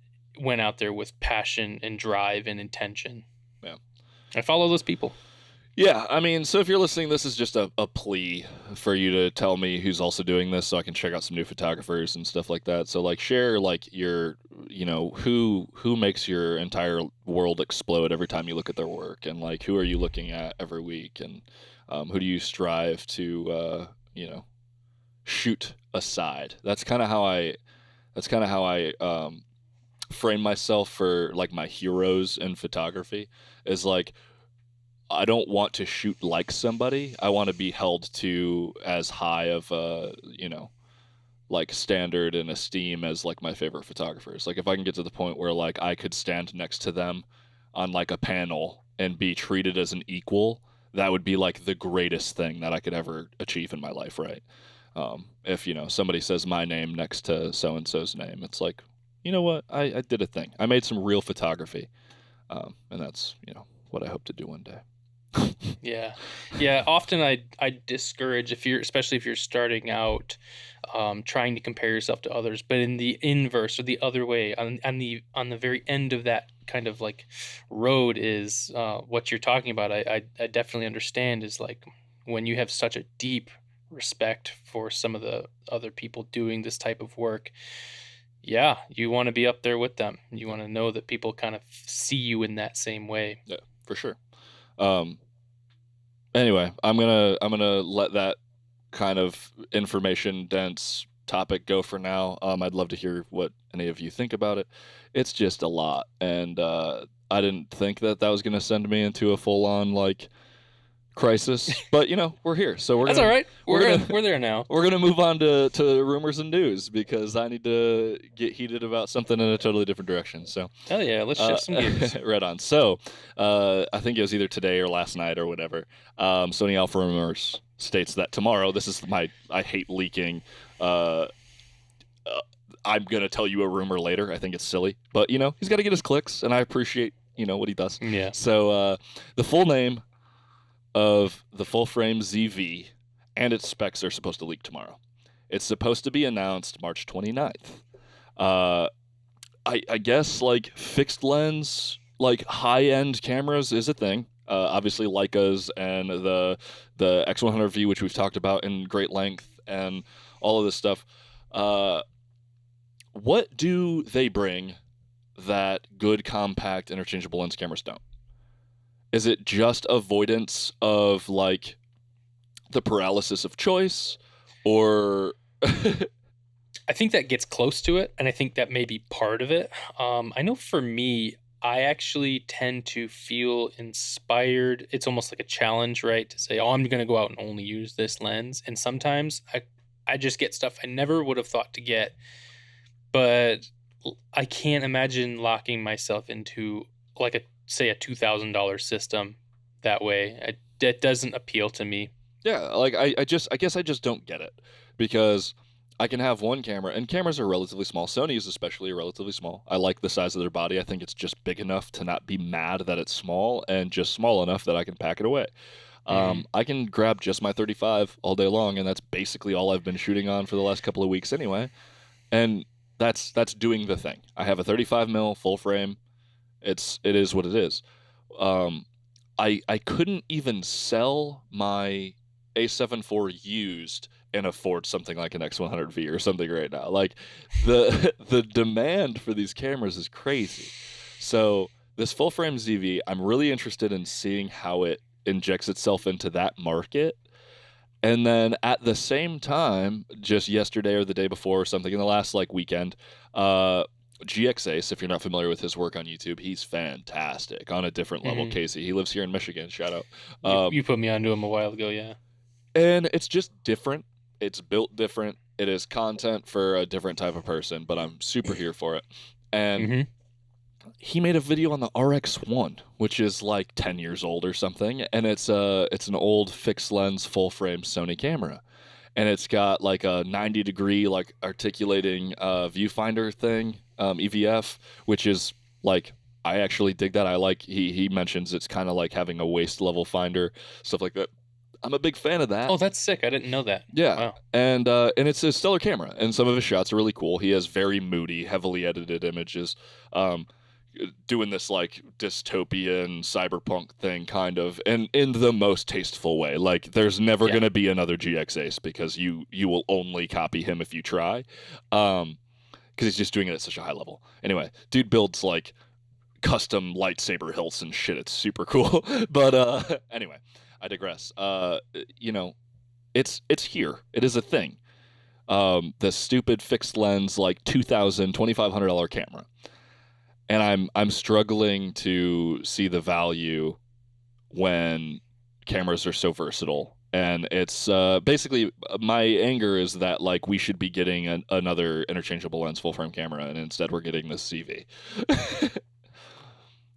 went out there with passion and drive and intention. Yeah. I follow those people. Yeah, I mean, so if you're listening, this is just a plea for you to tell me who's also doing this so I can check out some new photographers and stuff like that. So like share like your, who makes your entire world explode every time you look at their work, and like who are you looking at every week, and who do you strive to shoot aside. That's kind of how I frame myself for like my heroes in photography, is like I don't want to shoot like somebody. I want to be held to as high of a, like standard and esteem as like my favorite photographers. Like if I can get to the point where like I could stand next to them on like a panel and be treated as an equal, that would be like the greatest thing that I could ever achieve in my life, right? If, somebody says my name next to so and so's name, it's like, you know what? I did a thing. I made some real photography. And that's, what I hope to do one day. Yeah. Often I discourage, especially if you're starting out, trying to compare yourself to others, but in the inverse or the other way, on the very end of that kind of like road is what you're talking about. I definitely understand, is like when you have such a deep respect for some of the other people doing this type of work. Yeah, you want to be up there with them. You want to know that people kind of see you in that same way. Yeah, for sure. Anyway, I'm gonna let that kind of information dense topic go for now. I'd love to hear what any of you think about it. It's just a lot, and I didn't think that was gonna send me into a full on like crisis, but we're here, so That's all right. We're there now. We're gonna move on to rumors and news, because I need to get heated about something in a totally different direction. So hell yeah, let's shift some gears. right on. So I think it was either today or last night or whatever. Sony Alpha Rumors states that tomorrow. This is I hate leaking. I'm gonna tell you a rumor later. I think it's silly, but he's got to get his clicks, and I appreciate what he does. Yeah. So the full name of the full frame ZV and its specs are supposed to leak tomorrow. It's supposed to be announced March 29th. I guess like fixed lens, like high end cameras is a thing. Obviously Leicas and the X100V, which we've talked about in great length, and all of this stuff. What do they bring that good compact interchangeable lens cameras don't? Is it just avoidance of like the paralysis of choice, or I think that gets close to it, and I think that may be part of it. I know for me, I actually tend to feel inspired. It's almost like a challenge, right? To say, oh, I'm going to go out and only use this lens. And sometimes I just get stuff I never would have thought to get, but I can't imagine locking myself into like a $2,000 system that way. It doesn't appeal to me. Yeah, like I guess I just don't get it, because I can have one camera, and cameras are relatively small. Sony's especially are relatively small. I like the size of their body. I think it's just big enough to not be mad that it's small, and just small enough that I can pack it away. I can grab just my 35 all day long, and that's basically all I've been shooting on for the last couple of weeks anyway. And that's doing the thing. I have a 35 mil full frame. It is what it is. I couldn't even sell my A7 IV used and afford something like an X100V or something right now. Like the demand for these cameras is crazy. So this full frame ZV, I'm really interested in seeing how it injects itself into that market. And then at the same time, just yesterday or the day before or something, in the last like weekend, GX Ace, if you're not familiar with his work on YouTube, he's fantastic on a different level. Hmm. Casey, he lives here in Michigan. Shout out. You put me onto him a while ago, yeah. And it's just different. It's built different. It is content for a different type of person, but I'm super here for it. And Hmm. he made a video on the RX1, which is like 10 years old or something, and it's an old fixed lens full frame Sony camera. And it's got like a 90-degree like articulating viewfinder thing, EVF, which is like I actually dig that. I like he mentions it's kind of like having a waist level finder, stuff like that. I'm a big fan of that. Oh, that's sick. I didn't know that. Yeah, Wow. and it's a stellar camera, and some of his shots are really cool. He has very moody, heavily edited images, um, doing this like dystopian cyberpunk thing, kind of, and in the most tasteful way. Like, there's never Yeah. gonna be another GX Ace because you will only copy him if you try, because he's just doing it at such a high level. Anyway, dude builds like custom lightsaber hilts and shit. It's super cool. But anyway, I digress. You know, it's here. It is a thing. The stupid fixed lens like $2,500 camera, and I'm struggling to see the value when cameras are so versatile. And it's basically my anger is that like we should be getting another interchangeable lens full frame camera, and instead we're getting this CV.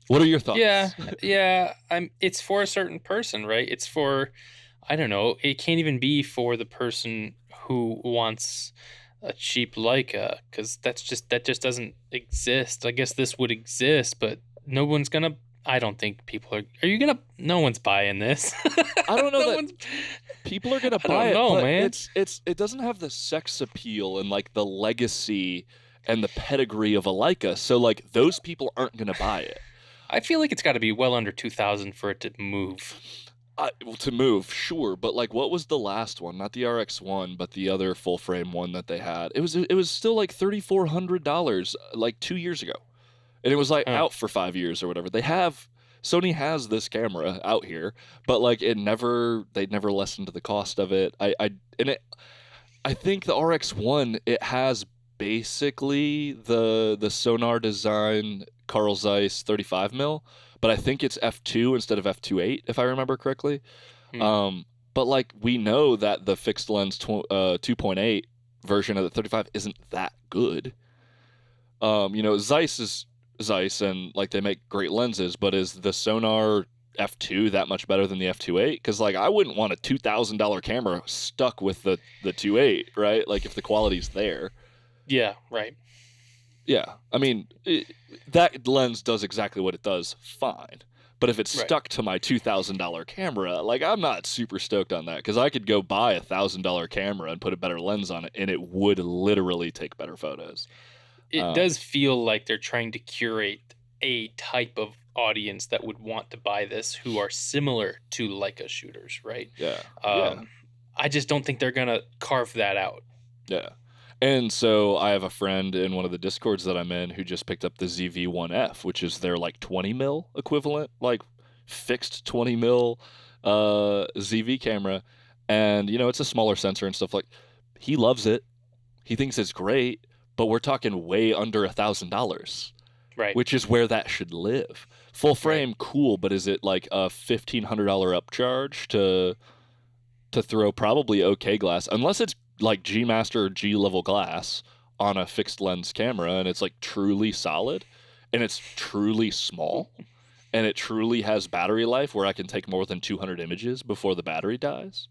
What are your Yeah, thoughts? yeah. It's for a certain person, right? It's for, I don't know. It can't even be for the person who wants a cheap Leica, because that just doesn't exist. I guess this would exist, but no one's gonna. I don't think people are. Are you gonna? No one's buying this. I don't know No that one's. people are gonna I buy don't it, know, but man. it doesn't have the sex appeal and like the legacy and the pedigree of a Leica. So like those people aren't gonna buy it. I feel like it's got to be well under 2,000 for it to move. Well, to move, sure, but like, what was the last one? Not the RX1, but the other full frame one that they had. It was still like $3,400 like 2 years ago, and it was like Huh. out for 5 years or whatever. Sony has this camera out here, but like they never lessened the cost of it. I think the RX1, it has basically the Sonar design Carl Zeiss 35 mil, but I think it's f2 instead of f2.8 if I remember correctly. Hmm. But like we know that the fixed lens 2.8 version of the 35 isn't that good. Zeiss is Zeiss, and like they make great lenses, but is the Sonar f2 that much better than the f2.8? Because like I wouldn't want a $2,000 camera stuck with the 2.8, right? Like if the quality's there. Yeah. Right. Yeah, I mean, that lens does exactly what it does fine. But if it's Right. stuck to my $2,000 camera, like I'm not super stoked on that because I could go buy a $1,000 camera and put a better lens on it, and it would literally take better photos. It Um, does feel like they're trying to curate a type of audience that would want to buy this who are similar to Leica shooters, right? yeah, yeah, Um, I just don't think they're gonna carve that out. yeah. And so I have a friend in one of the discords that I'm in who just picked up the ZV-1F, which is their like 20 mil equivalent, like fixed 20 mil ZV camera. And it's a smaller sensor and stuff. Like, he loves it. He thinks it's great, but we're talking way under $1,000, Right. which is where that should live. Full Right. frame, cool, but is it like a $1,500 upcharge to throw probably okay glass, unless it's like G Master or G level glass on a fixed lens camera, and it's like truly solid, and it's truly small, and it truly has battery life where I can take more than 200 images before the battery dies.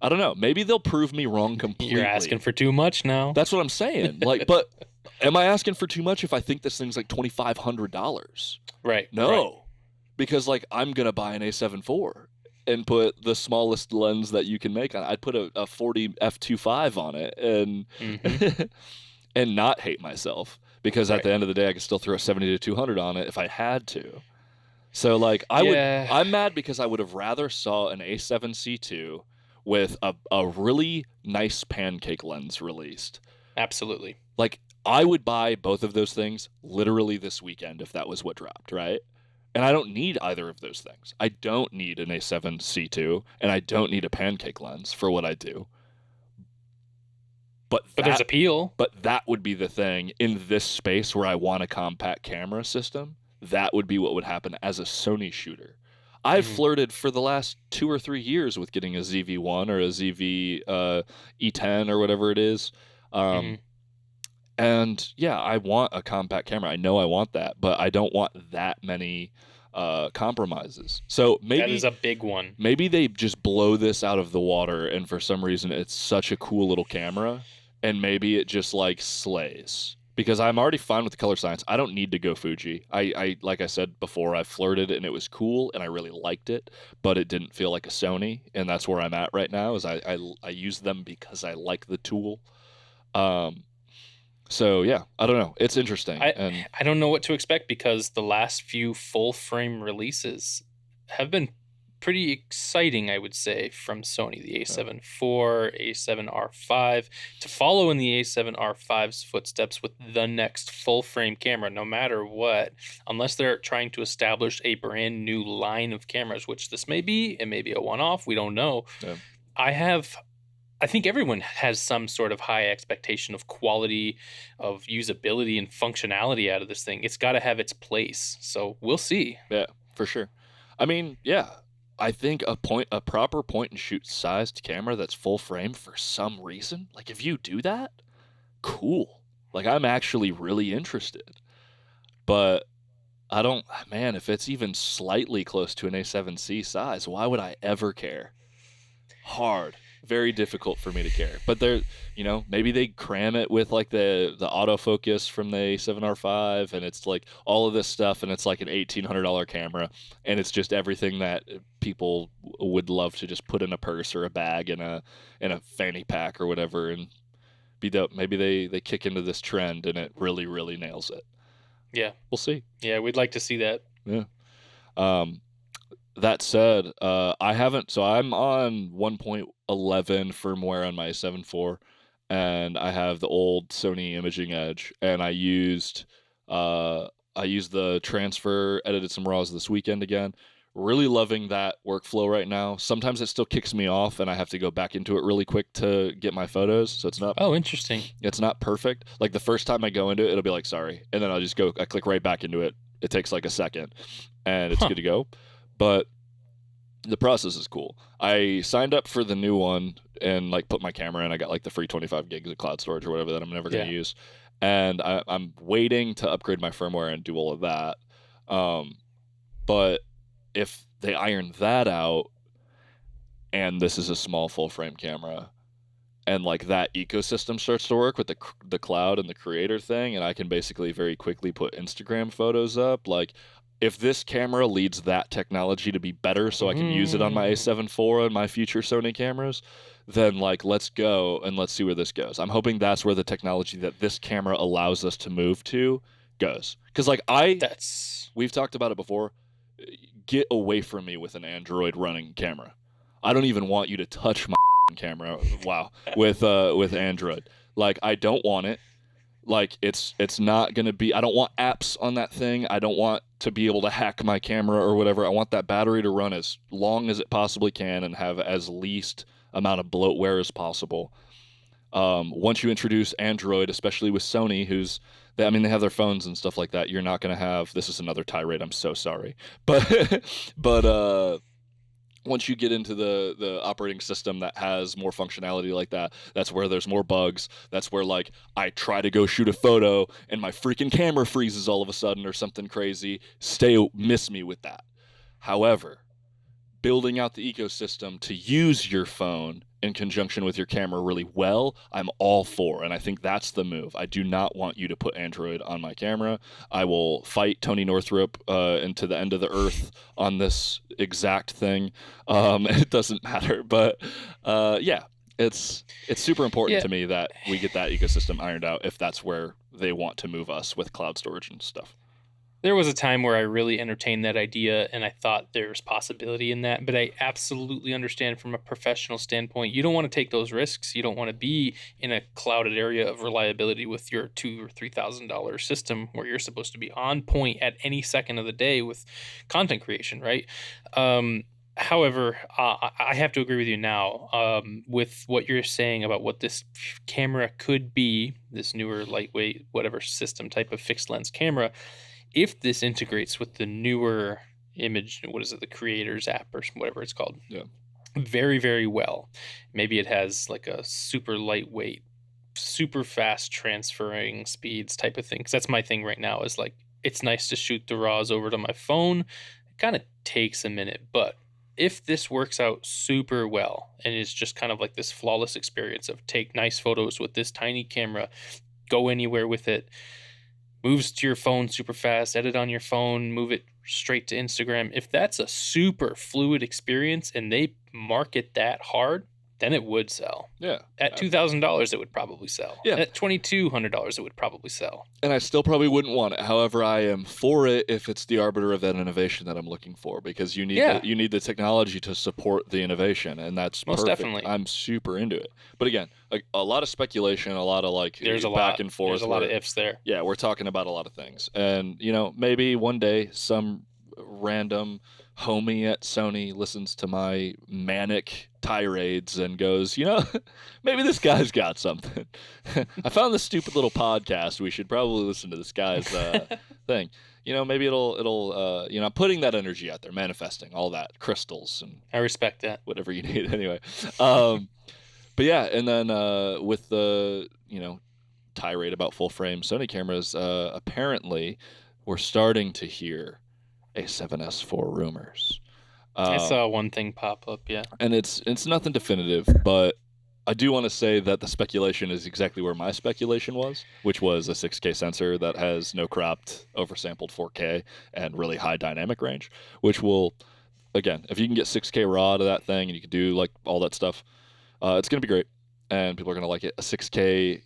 I don't know. Maybe they'll prove me wrong completely. You're asking for too much now. That's what I'm saying. Like, but am I asking for too much if I think this thing's like $2,500? Right. No, Right. because like I'm gonna buy an A7 IV and put the smallest lens that you can make on. I'd put a 40 f2.5 on it and Hmm. and not hate myself because at Right. the end of the day I could still throw a 70 to 200 on it if I had to. So like Yeah. I'm mad because I would have rather saw an A7C2 with a really nice pancake lens released. Absolutely. Like I would buy both of those things literally this weekend if that was what dropped, right? And I don't need either of those things. I don't need an A7C2, and I don't need a pancake lens for what I do. But But there's appeal. that would be the thing in this space where I want a compact camera system. That would be what would happen as a Sony shooter. I've Mhm. flirted for the last 2 or 3 years with getting a ZV-1 or a ZV E10 or whatever it is. Um, Mhm. and yeah, I want a compact camera. I know I want that, but I don't want that many compromises. So That is maybe a big one. they just blow this out of the water, and for some reason it's such a cool little camera, and maybe it just like slays. Because I'm already fine with the color science. I don't need to go Fuji. I like I said before, I flirted and it was cool and I really liked it, but it didn't feel like a Sony, and that's where I'm at right now. Is I use them because I like the tool. Um, so yeah, I don't know. It's interesting, I and I don't know what to expect because the last few full frame releases have been pretty exciting, I would say, from Sony. The A7 IV, A7R5, to follow in the A7R5's footsteps with the next full frame camera, no matter what, unless they're trying to establish a brand new line of cameras, which this may be. It may be a one off. We don't know. yeah. I I think everyone has some sort of high expectation of quality, of usability and functionality out of this thing. It's got to have its place. So we'll see. Yeah, for sure. I mean, yeah, I think a proper point and shoot sized camera that's full frame for some reason, like if you do that, cool. Like I'm actually really interested. But I don't, man, if it's even slightly close to an A7C size, why would I ever care? Hard. Very difficult for me to care. But they're, maybe they cram it with like the autofocus from the A7R5, and it's like all of this stuff, and it's like an $1,800 camera, and it's just everything that people would love to just put in a purse or a bag in a fanny pack or whatever, and be dope. Maybe they kick into this trend and it really really nails it. Yeah. We'll see. Yeah, we'd like to see that. Yeah. Um, that said, I haven't. So I'm on 1.11 firmware on my 7.4, and I have the old Sony Imaging Edge, and uh, I used the transfer, edited some RAWs this weekend again. Really loving that workflow right now. Sometimes it still kicks me off, and I have to go back into it really quick to get my photos. So Oh, interesting. it's not perfect. Like the first time I go into it, it'll be like sorry, and then I click right back into it. It takes like a second, and it's Huh. good to go. But the process is cool. I signed up for the new one and like put my camera in. I got like the free 25 gigs of cloud storage or whatever that I'm never going to Yeah. use, and I'm waiting to upgrade my firmware and do all of that. But if they iron that out, and this is a small full frame camera, and like that ecosystem starts to work with the cloud and the creator thing, and I can basically very quickly put Instagram photos up, like if this camera leads that technology to be better so I can use it on my A7 IV and my future Sony cameras, then like let's go and let's see where this goes. I'm hoping that's where the technology that this camera allows us to move to goes. Cuz like That's we've talked about it before, get away from me with an Android running camera. I don't even want you to touch my camera. Wow. With Android. Like I don't want it. Like it's not going to be, I don't want apps on that thing. I don't want to be able to hack my camera or whatever. I want that battery to run as long as it possibly can and have as least amount of bloatware as possible. Once you introduce Android, especially with Sony, they have their phones and stuff like that. You're not going to have, this is another tirade. I'm so sorry. But, once you get into the operating system that has more functionality like that, that's where there's more bugs. That's where like I try to go shoot a photo and my freaking camera freezes all of a sudden or something crazy. Miss me with that. However, building out the ecosystem to use your phone in conjunction with your camera really well, I'm all for. And I think that's the move. I do not want you to put Android on my camera. I will fight Tony Northrup into the end of the earth on this exact thing. It doesn't matter. But yeah, it's super important yeah. to me that we get that ecosystem ironed out if that's where they want to move us with cloud storage and stuff. There was a time where I really entertained that idea and I thought there's possibility in that, but I absolutely understand from a professional standpoint, you don't want to take those risks. You don't want to be in a clouded area of reliability with your $2,000 or $3,000 system where you're supposed to be on point at any second of the day with content creation, right? However, I have to agree with you now with what you're saying about what this camera could be, this newer lightweight, whatever system type of fixed lens camera. If this integrates with the newer image, what is it, the creators app or whatever it's called, Yeah. very, very well. Maybe it has like a super lightweight, super fast transferring speeds type of thing. Because that's my thing right now is like, it's nice to shoot the RAWs over to my phone. It kind of takes a minute, but if this works out super well and is just kind of like this flawless experience of take nice photos with this tiny camera, go anywhere with it, moves to your phone super fast, edit on your phone, move it straight to Instagram. If that's a super fluid experience and they market that hard, then it would sell. Yeah. At $2,000, it would probably sell. Yeah. At $2,200, it would probably sell. And I still probably wouldn't want it. However, I am for it if it's the arbiter of that innovation that I'm looking for, because you need you need the technology to support the innovation, and that's Most perfect. definitely. I'm super into it. But again, a lot of speculation, a lot of There's a back lot. and forth. There's a lot of ifs there. Yeah, we're talking about a lot of things, and maybe one day some random homie at Sony listens to my manic tirades and goes, maybe this guy's got something. I found this stupid little podcast. We should probably listen to this guy's thing. Maybe it'll I'm putting that energy out there, manifesting all that, crystals and I respect that. whatever you need anyway. But yeah, and then with the, tirade about full frame Sony cameras, apparently we're starting to hear A7S4 rumors. I saw one thing pop up, yeah. And it's nothing definitive, but I do want to say that the speculation is exactly where my speculation was, which was a 6K sensor that has no cropped, oversampled 4K and really high dynamic range, which will, again, if you can get 6K raw to that thing and you can do like all that stuff, it's going to be great and people are going to like it. A 6K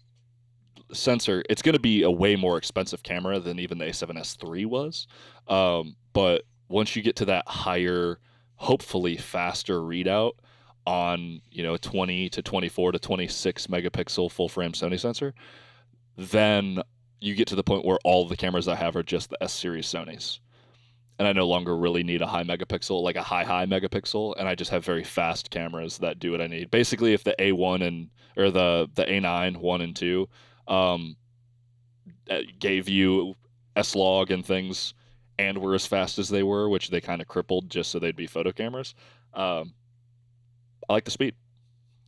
sensor, it's going to be a way more expensive camera than even the A7S III was. But once you get to that higher, hopefully faster readout on, 20 to 24 to 26 megapixel full frame Sony sensor, then you get to the point where all the cameras I have are just the S series Sonys. And I no longer really need a high megapixel, like a high megapixel, and I just have very fast cameras that do what I need. Basically, if the A1 or the A9 1 and 2 gave you S-Log and things and were as fast as they were, which they kind of crippled just so they'd be photo cameras, I like the speed.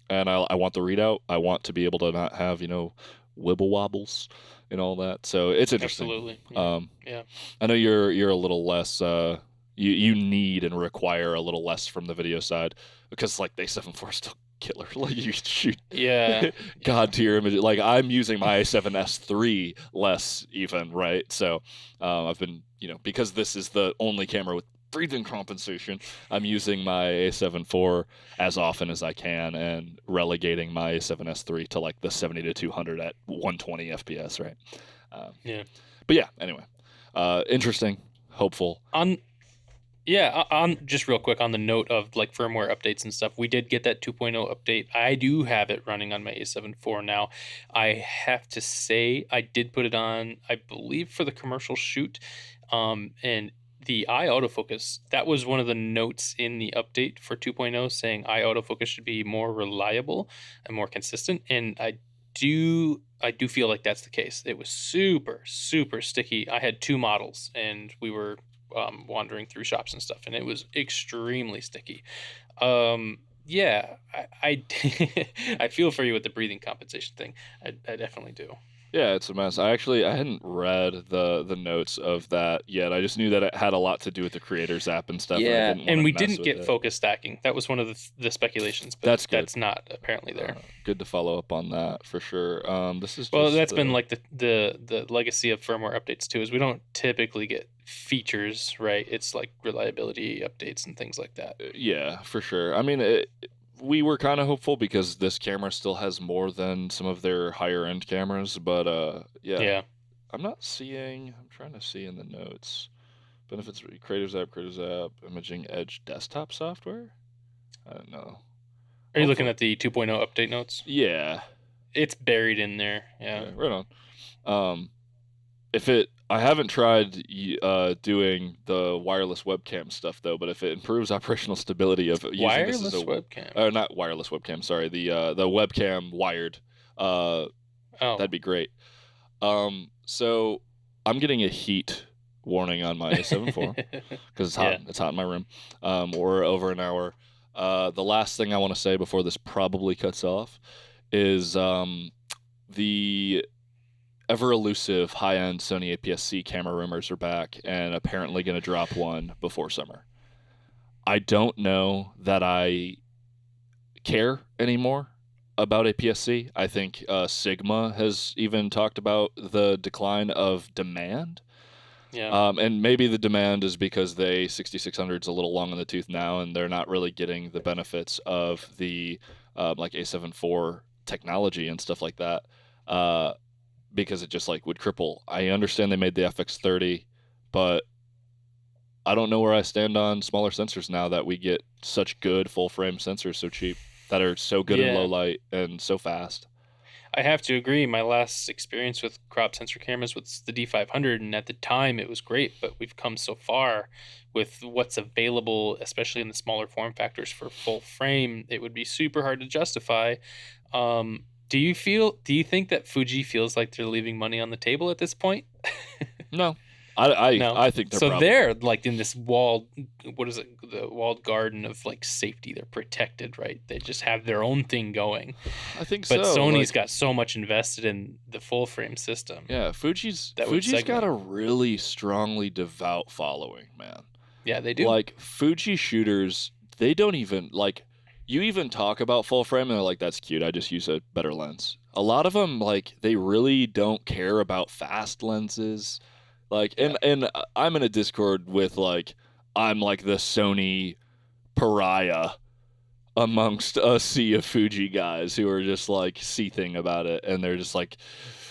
And I want the readout. I want to be able to not have, wibble wobbles and all that. So it's interesting. Absolutely. Yeah. Yeah. I know you're a little less you need and require a little less from the video side, because like the A7 IV is still killer. Like you shoot god tier image. Like I'm using my A7S III less even, right? So I've been, because this is the only camera with breathing compensation, I'm using my A7 IV as often as I can and relegating my A7S III to like the 70 to 200 at 120 FPS, right? Yeah. But yeah, anyway, interesting, hopeful. On just real quick on the note of like firmware updates and stuff, we did get that 2.0 update. I do have it running on my A7 IV now. I have to say I did put it on, I believe, for the commercial shoot, and the eye autofocus, that was one of the notes in the update for 2.0 saying eye autofocus should be more reliable and more consistent, and I do feel like that's the case. It was super, super sticky. I had two models and we were wandering through shops and stuff, and it was extremely sticky. Yeah, I I feel for you with the breathing compensation thing. I definitely do. Yeah, it's a mess. I hadn't read the notes of that yet. I just knew that it had a lot to do with the creators app and stuff. Yeah, and we didn't get focus stacking. That was one of the speculations, but that's good. That's not apparently there. Good to follow up on that for sure. This is that's been like the legacy of firmware updates too. Is we don't typically get features, right? It's like reliability updates and things like that. Yeah, for sure. I mean, we were kind of hopeful because this camera still has more than some of their higher end cameras, but yeah. I'm not seeing. I'm trying to see in the notes. Benefits: Creators app, Imaging Edge desktop software. I don't know. Are you looking Hopefully- at the 2.0 update notes? Yeah. It's buried in there. Yeah. Okay, right on. I haven't tried doing the wireless webcam stuff though, but if it improves operational stability of using Wireless this as a webcam. not wireless webcam, sorry, the webcam wired, Oh. that'd be great. So I'm getting a heat warning on my A7 IV because it's hot. Yeah. It's hot in my room. We're over an hour. The last thing I want to say before this probably cuts off is the ever elusive high-end Sony APS-C camera rumors are back and apparently going to drop one before summer. I don't know that I care anymore about APS-C. I think Sigma has even talked about the decline of demand. Yeah. And maybe the demand is because the 6600 is a little long in the tooth now, and they're not really getting the benefits of the like A7 IV technology and stuff like that. Because it just like would cripple. I understand they made the FX30, but I don't know where I stand on smaller sensors now that we get such good full frame sensors so cheap that are so good in low light and so fast. I have to agree. My last experience with crop sensor cameras was the D500, and at the time it was great, but we've come so far with what's available, especially in the smaller form factors for full frame. It would be super hard to justify. Do you think that Fuji feels like they're leaving money on the table at this point? No. No. I think they're so probably... they're like in this walled, what is it, the walled garden of like safety. They're protected, right? They just have their own thing going. I think But so. Sony's got so much invested in the full frame system. Yeah, Fuji's got a really strongly devout following, man. Yeah, they do. Like Fuji shooters, they don't even like... You even talk about full frame and they're like, that's cute, I just use a better lens. A lot of them, like, they really don't care about fast lenses. Like, and I'm in a Discord with, like, I'm like the Sony pariah amongst a sea of Fuji guys who are just, like, seething about it. And they're just like,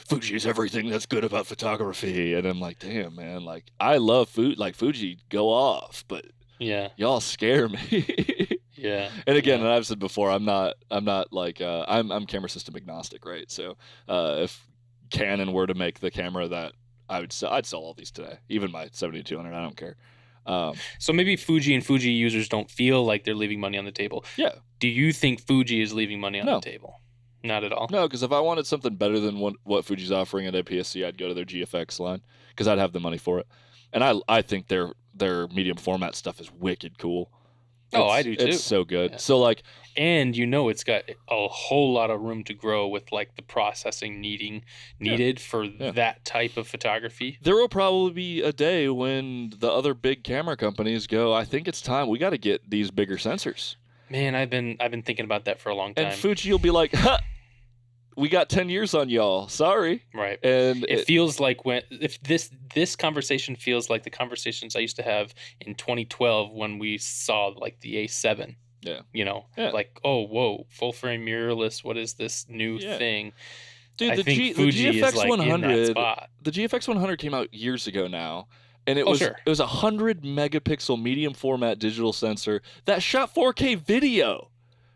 Fuji's everything that's good about photography. And I'm like, damn, man, like, I love Fuji, go off, but yeah, y'all scare me. Yeah. And again, and I've said before, I'm not like I'm camera system agnostic, right? So if Canon were to make the camera that I'd sell all these today, even my 7200. I don't care. So maybe Fuji and Fuji users don't feel like they're leaving money on the table. Yeah. Do you think Fuji is leaving money on the table? Not at all. No, because if I wanted something better than what Fuji's offering at APS-C, I'd go to their GFX line because I'd have the money for it. And I think their medium format stuff is wicked cool. I do too. It's so good. Yeah. So like, and it's got a whole lot of room to grow with like the processing needed for that type of photography. There will probably be a day when the other big camera companies go, I think it's time we got to get these bigger sensors. Man, I've been thinking about that for a long time. And Fuji will be like, ha! We got 10 years on y'all. Sorry. Right. And it feels like if this conversation feels like the conversations I used to have in 2012 when we saw like the A7. Yeah. Like, oh, whoa, full frame mirrorless. What is this new thing? Dude, I think Fuji the GFX is like 100, in that spot. The GFX 100 came out years ago now. And it was a 100 megapixel medium format digital sensor that shot 4K video.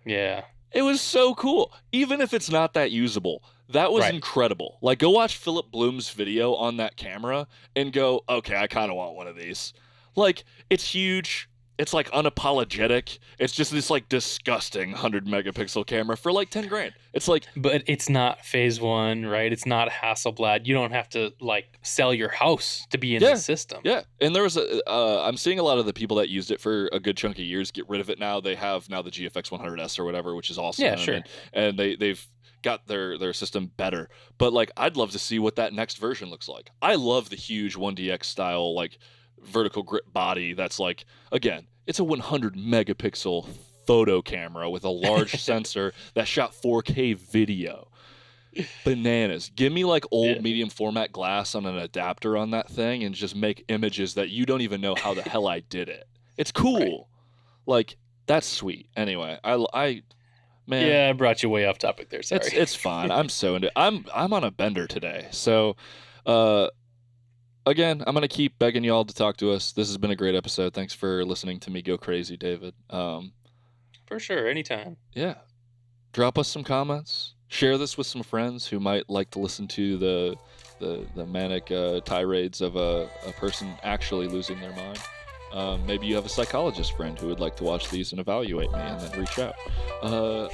Yeah. It was so cool. Even if it's not that usable, that was incredible. Like, go watch Philip Bloom's video on that camera and go, okay, I kind of want one of these. Like, it's huge. It's like unapologetic. It's just this like disgusting 100 megapixel camera for like 10 grand. It's like, but it's not phase one, right? It's not Hasselblad. You don't have to like sell your house to be in the system. Yeah. And there was I'm seeing a lot of the people that used it for a good chunk of years get rid of it now. They have now the GFX 100S or whatever, which is awesome. Yeah, sure. And they've got their system better. But like, I'd love to see what that next version looks like. I love the huge 1DX style, like, vertical grip body that's like, again, it's a 100 megapixel photo camera with a large sensor that shot 4K video. Bananas. Give me like old medium format glass on an adapter on that thing and just make images that you don't even know how the hell I did it. It's cool. Right. Like, that's sweet. Anyway, man. Yeah, I brought you way off topic there. Sorry. It's fine. I'm so into it. I'm on a bender today. So again, I'm gonna keep begging y'all to talk to us. This has been a great episode. Thanks for listening to me go crazy, David. For sure, anytime. Yeah, drop us some comments. Share this with some friends who might like to listen to the manic tirades of a person actually losing their mind. Maybe you have a psychologist friend who would like to watch these and evaluate me and then reach out.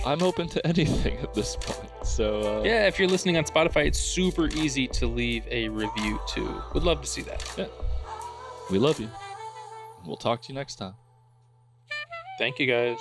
I'm open to anything at this point. So Yeah, if you're listening on Spotify, it's super easy to leave a review too. Would love to see that. yeah, we love you. We'll talk to you next time. Thank you guys.